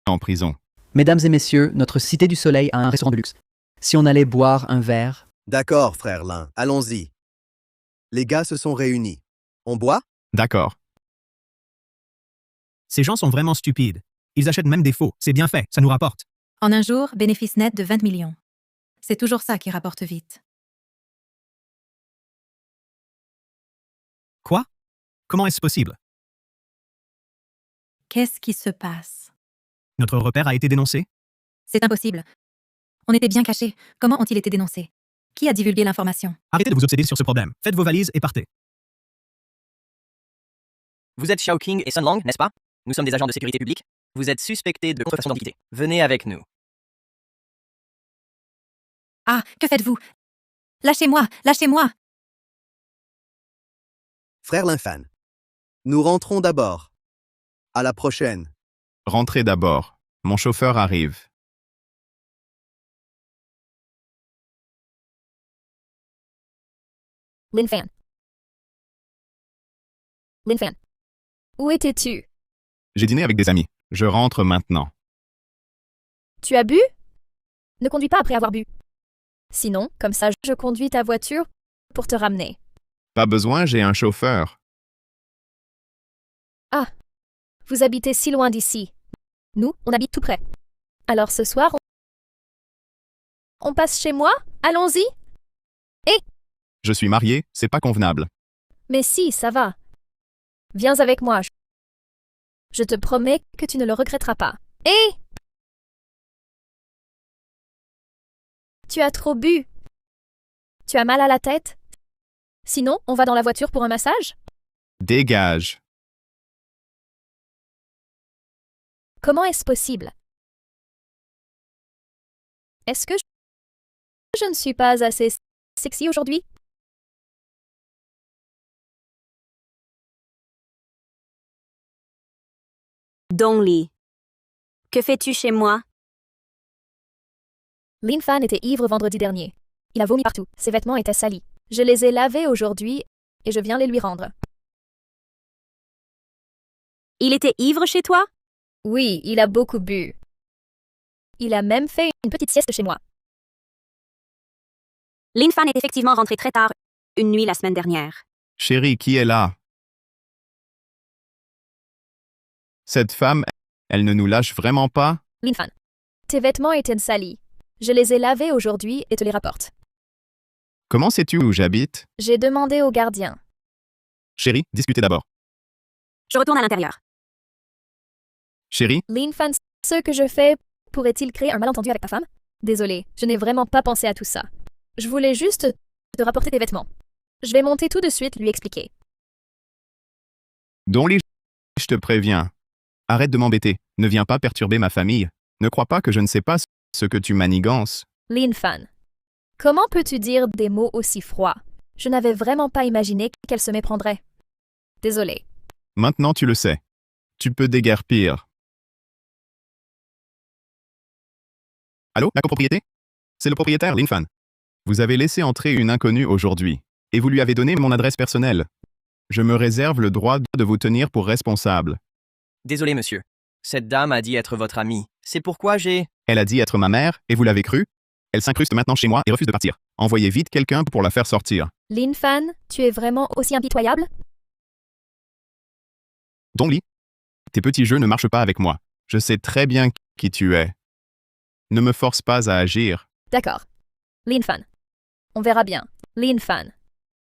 en prison. Mesdames et messieurs, notre Cité du Soleil a un restaurant de luxe. Si on allait boire un verre... D'accord, frère Lin, allons-y. Les gars se sont réunis. On boit? D'accord. Ces gens sont vraiment stupides. Ils achètent même des faux. C'est bien fait, ça nous rapporte. En un jour, bénéfice net de 20 millions. C'est toujours ça qui rapporte vite. Quoi? Comment est-ce possible? Qu'est-ce qui se passe? Notre repère a été dénoncé? C'est impossible. On était bien cachés. Comment ont-ils été dénoncés? Qui a divulgué l'information? Arrêtez de vous obséder sur ce problème. Faites vos valises et partez. Vous êtes Xiao Qing et Sun Lang, n'est-ce pas? Nous sommes des agents de sécurité publique. Vous êtes suspectés de contrefaçon d'identité. Venez avec nous. Ah, que faites-vous? Lâchez-moi! Lâchez-moi! Frère Linfan. Nous rentrons d'abord. À la prochaine. Rentrez d'abord. Mon chauffeur arrive. Linfan. Linfan. Où étais-tu? J'ai dîné avec des amis. Je rentre maintenant. Tu as bu? Ne conduis pas après avoir bu. Sinon, comme ça, je conduis ta voiture pour te ramener. Pas besoin, j'ai un chauffeur. Ah, vous habitez si loin d'ici. Nous, on habite tout près. Alors ce soir, on passe chez moi? Allons-y? Je suis marié, c'est pas convenable. Mais si, ça va. Viens avec moi. Je te promets que tu ne le regretteras pas. Tu as trop bu. Tu as mal à la tête? Sinon, on va dans la voiture pour un massage? Dégage. Comment est-ce possible? Est-ce que je ne suis pas assez sexy aujourd'hui? Dongli. Que fais-tu chez moi? Linfan était ivre vendredi dernier. Il a vomi partout. Ses vêtements étaient salis. Je les ai lavés aujourd'hui et je viens les lui rendre. Il était ivre chez toi? Oui, il a beaucoup bu. Il a même fait une petite sieste chez moi. Lin Fan est effectivement rentré très tard, une nuit la semaine dernière. Chérie, qui est là? Cette femme, elle ne nous lâche vraiment pas? Lin Fan, tes vêtements étaient salis. Je les ai lavés aujourd'hui et te les rapporte. Comment sais-tu où j'habite? J'ai demandé au gardien. Chérie, discutez d'abord. Je retourne à l'intérieur. Chérie, Lin Fan, ce que je fais pourrait-il créer un malentendu avec ta femme? Désolée, je n'ai vraiment pas pensé à tout ça. Je voulais juste te rapporter tes vêtements. Je vais monter tout de suite lui expliquer. Donly, je te préviens. Arrête de m'embêter. Ne viens pas perturber ma famille. Ne crois pas que je ne sais pas ce que tu manigances. Lin Fan, comment peux-tu dire des mots aussi froids? Je n'avais vraiment pas imaginé qu'elle se méprendrait. Désolée. Maintenant tu le sais. Tu peux déguerpir. Allô, la copropriété? C'est le propriétaire, Lin Fan. Vous avez laissé entrer une inconnue aujourd'hui, et vous lui avez donné mon adresse personnelle. Je me réserve le droit de vous tenir pour responsable. Désolé, monsieur. Cette dame a dit être votre amie. C'est pourquoi j'ai... Elle a dit être ma mère, et vous l'avez cru? Elle s'incruste maintenant chez moi et refuse de partir. Envoyez vite quelqu'un pour la faire sortir. Lin Fan, tu es vraiment aussi impitoyable? Donly, tes petits jeux ne marchent pas avec moi. Je sais très bien qui tu es. Ne me force pas à agir. D'accord. Lin Fan. On verra bien. Lin Fan.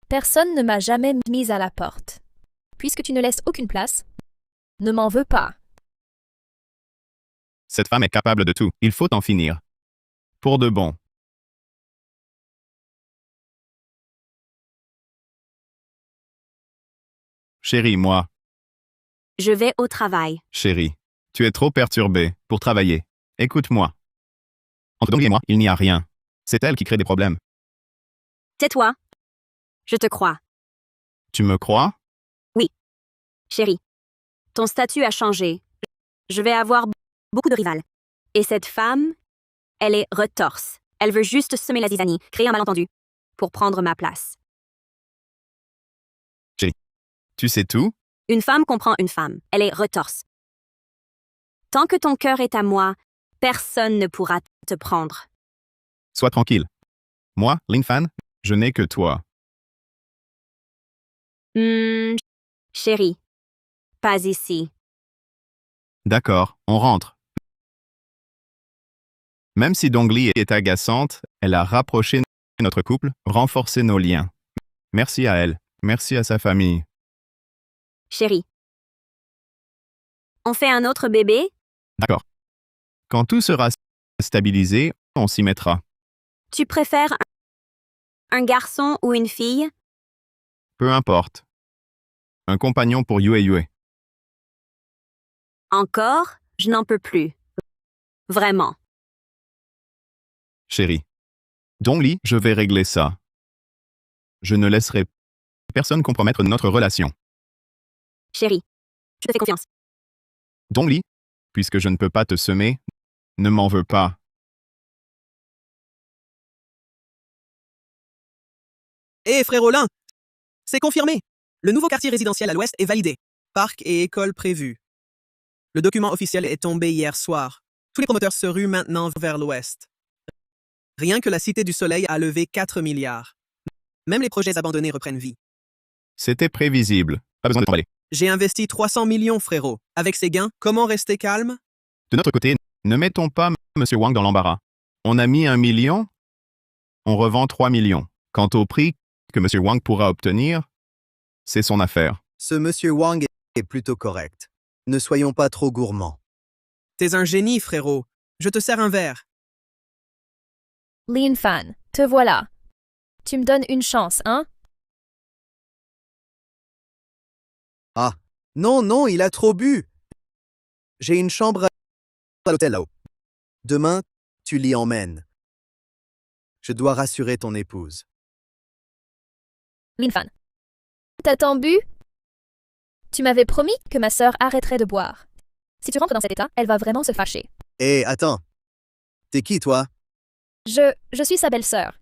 Personne ne m'a jamais mise à la porte. Puisque tu ne laisses aucune place, ne m'en veux pas. Cette femme est capable de tout. Il faut en finir. Pour de bon. Chérie, moi. Je vais au travail. Chérie, tu es trop perturbée pour travailler. Écoute-moi. Entre Donly et moi, il n'y a rien. C'est elle qui crée des problèmes. Tais-toi. Je te crois. Tu me crois? Oui. Chérie, ton statut a changé. Je vais avoir beaucoup de rivales. Et cette femme, elle est retorse. Elle veut juste semer la zizanie, créer un malentendu, pour prendre ma place. Chérie, tu sais tout? Une femme comprend une femme. Elle est retorse. Tant que ton cœur est à moi, personne ne pourra te prendre. Sois tranquille. Moi, Lin Fan, je n'ai que toi. Chérie, pas ici. D'accord, on rentre. Même si Donly est agaçante, elle a rapproché notre couple, renforcé nos liens. Merci à elle, merci à sa famille. Chérie, on fait un autre bébé? D'accord. Quand tout sera stabilisé, on s'y mettra. Tu préfères un garçon ou une fille? Peu importe. Un compagnon pour Yue. Encore? Je n'en peux plus. Vraiment. Chérie. Donly, je vais régler ça. Je ne laisserai personne compromettre notre relation. Chérie, je te fais confiance. Donly, puisque je ne peux pas te semer, ne m'en veux pas. Hé, frère Olin! C'est confirmé! Le nouveau quartier résidentiel à l'ouest est validé. Parc et école prévus. Le document officiel est tombé hier soir. Tous les promoteurs se ruent maintenant vers l'ouest. Rien que la Cité du Soleil a levé 4 milliards. Même les projets abandonnés reprennent vie. C'était prévisible. Pas besoin de t'emballer. J'ai investi 300 millions, frérot. Avec ces gains, comment rester calme? De notre côté, ne mettons pas M. Wang dans l'embarras. On a mis 1 million, on revend 3 millions. Quant au prix que M. Wang pourra obtenir, c'est son affaire. Ce monsieur Wang est plutôt correct. Ne soyons pas trop gourmands. T'es un génie, frérot. Je te sers un verre. Lin Fan, te voilà. Tu me donnes une chance, hein? Ah, non, il a trop bu. J'ai une chambre à l'hôtel là-haut. Demain, tu l'y emmènes. Je dois rassurer ton épouse. Lin Fan, t'as tant bu? Tu m'avais promis que ma sœur arrêterait de boire. Si tu rentres dans cet état, elle va vraiment se fâcher. Hé, attends. T'es qui, toi? Je suis sa belle-sœur.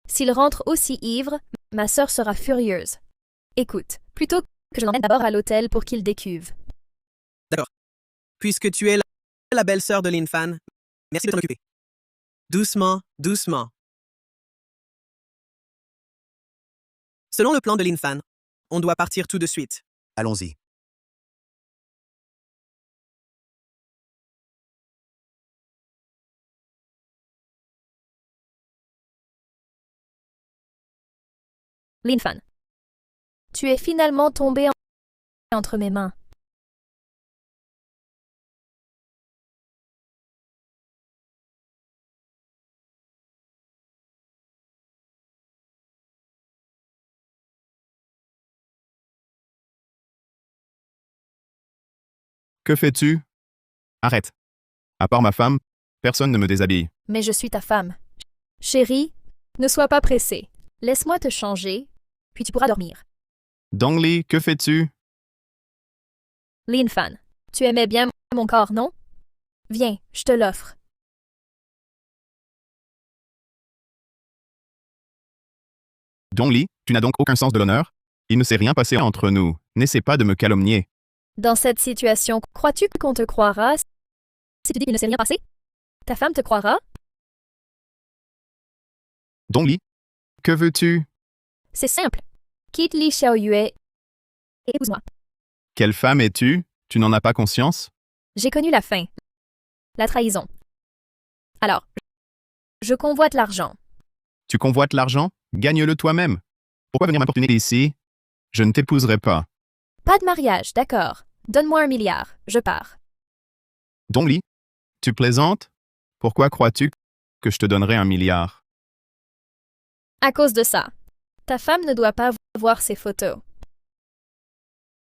S'il rentre aussi ivre, ma sœur sera furieuse. Écoute, plutôt que je l'emmène d'abord à l'hôtel pour qu'il décuve. D'accord. Puisque tu es la belle-sœur de Lin Fan, merci de t'en occuper. Doucement, doucement. Selon le plan de Lin Fan, on doit partir tout de suite. Allons-y. Lin Fan. Tu es finalement tombé entre mes mains. Que fais-tu? Arrête. À part ma femme, personne ne me déshabille. Mais je suis ta femme. Chérie, ne sois pas pressée. Laisse-moi te changer, puis tu pourras dormir. Dongli, que fais-tu? Lin Fan, tu aimais bien mon corps, non? Viens, je te l'offre. Dongli, tu n'as donc aucun sens de l'honneur? Il ne s'est rien passé entre nous. N'essaie pas de me calomnier. Dans cette situation, crois-tu qu'on te croira si tu dis qu'il ne s'est rien passé? Ta femme te croira? Dongli, que veux-tu? C'est simple. Quitte Li Xiaoyue et épouse-moi. Quelle femme es-tu? Tu n'en as pas conscience? J'ai connu la fin. La trahison. Alors, je convoite l'argent. Tu convoites l'argent? Gagne-le toi-même. Pourquoi venir m'importuner ici? Je ne t'épouserai pas. Pas de mariage, d'accord. Donne-moi 1 milliard, je pars. Dongli, tu plaisantes? Pourquoi crois-tu que je te donnerai 1 milliard? À cause de ça. Ta femme ne doit pas voir ces photos.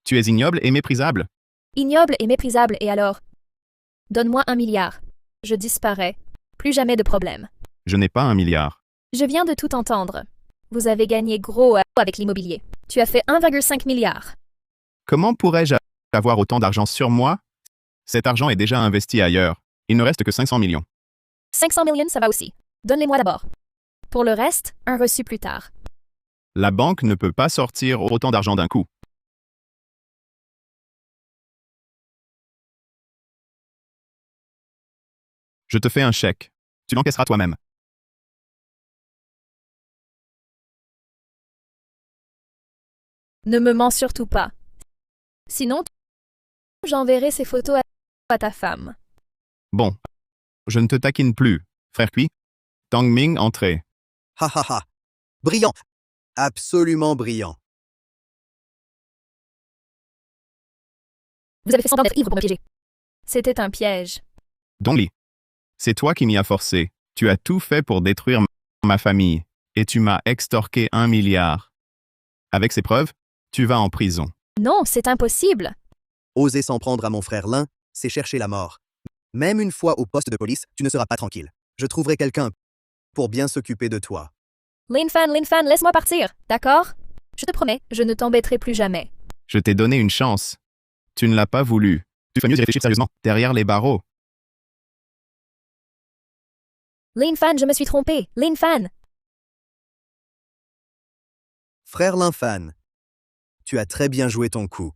Tu es ignoble et méprisable. Ignoble et méprisable, et alors? Donne-moi 1 milliard. Je disparais. Plus jamais de problème. Je n'ai pas 1 milliard. Je viens de tout entendre. Vous avez gagné gros avec l'immobilier. Tu as fait 1,5 milliard. Comment pourrais-je avoir autant d'argent sur moi? Cet argent est déjà investi ailleurs. Il ne reste que 500 millions. 500 millions, ça va aussi. Donne-les-moi d'abord. Pour le reste, un reçu plus tard. La banque ne peut pas sortir autant d'argent d'un coup. Je te fais un chèque. Tu l'encaisseras toi-même. Ne me mens surtout pas. Sinon, j'enverrai ces photos à ta femme. Bon. Je ne te taquine plus, frère Cui. Tang Ming, entrez. Ha ha ha. Brillant. Absolument brillant. Vous avez fait semblant d'être ivre pour me piéger. C'était un piège. Dongli. C'est toi qui m'y as forcé. Tu as tout fait pour détruire ma famille. Et tu m'as extorqué 1 milliard. Avec ces preuves, tu vas en prison. Non, c'est impossible. Oser s'en prendre à mon frère Lin, c'est chercher la mort. Même une fois au poste de police, tu ne seras pas tranquille. Je trouverai quelqu'un pour bien s'occuper de toi. Lin Fan, laisse-moi partir, d'accord? Je te promets, je ne t'embêterai plus jamais. Je t'ai donné une chance. Tu ne l'as pas voulu. Tu ferais mieux d'y réfléchir sérieusement, derrière les barreaux. Lin Fan, je me suis trompée. Lin Fan. Frère Lin Fan, tu as très bien joué ton coup.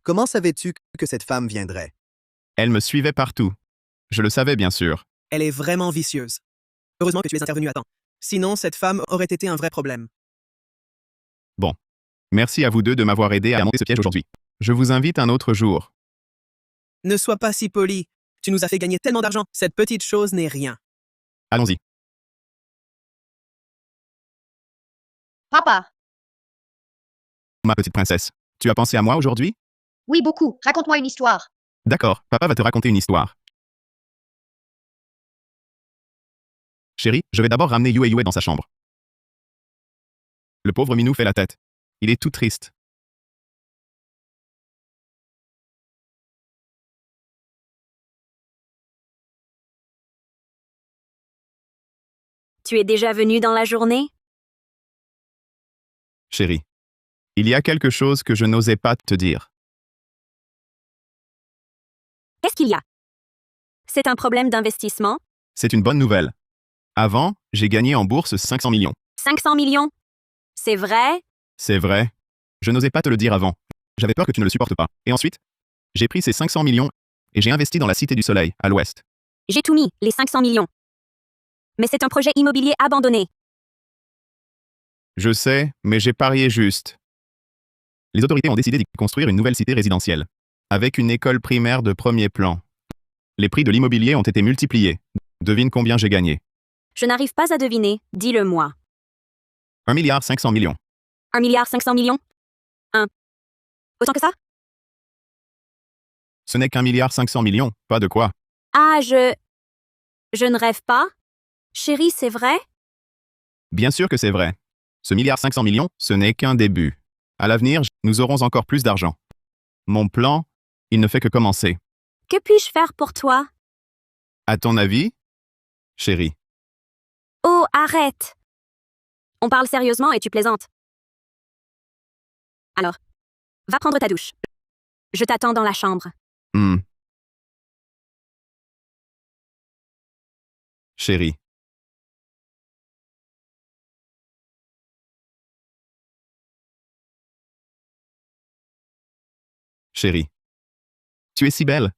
Comment savais-tu que cette femme viendrait? Elle me suivait partout. Je le savais, bien sûr. Elle est vraiment vicieuse. Heureusement que tu es intervenu à temps. Sinon, cette femme aurait été un vrai problème. Bon. Merci à vous deux de m'avoir aidé à monter ce piège aujourd'hui. Je vous invite un autre jour. Ne sois pas si poli. Tu nous as fait gagner tellement d'argent. Cette petite chose n'est rien. Allons-y. Papa. Ma petite princesse, tu as pensé à moi aujourd'hui? Oui, beaucoup. Raconte-moi une histoire. D'accord, papa va te raconter une histoire. Chérie, je vais d'abord ramener Yue dans sa chambre. Le pauvre Minou fait la tête. Il est tout triste. Tu es déjà venu dans la journée? Chérie, il y a quelque chose que je n'osais pas te dire. Qu'est-ce qu'il y a? C'est un problème d'investissement? C'est une bonne nouvelle. Avant, j'ai gagné en bourse 500 millions. 500 millions? C'est vrai? C'est vrai. Je n'osais pas te le dire avant. J'avais peur que tu ne le supportes pas. Et ensuite, j'ai pris ces 500 millions et j'ai investi dans la Cité du Soleil, à l'ouest. J'ai tout mis, les 500 millions. Mais c'est un projet immobilier abandonné. Je sais, mais j'ai parié juste. Les autorités ont décidé d'y construire une nouvelle cité résidentielle, avec une école primaire de premier plan. Les prix de l'immobilier ont été multipliés. Devine combien j'ai gagné. Je n'arrive pas à deviner, dis-le-moi. 1,5 milliard. 1,5 milliard? Autant que ça? Ce n'est qu'1,5 milliard, pas de quoi. Ah, je ne rêve pas? Chérie, c'est vrai? Bien sûr que c'est vrai. Ce 1,5 milliard, ce n'est qu'un début. À l'avenir, nous aurons encore plus d'argent. Mon plan, il ne fait que commencer. Que puis-je faire pour toi? À ton avis, chérie? Oh, arrête! On parle sérieusement et tu plaisantes. Alors, va prendre ta douche. Je t'attends dans la chambre. Chérie. Chérie. Tu es si belle.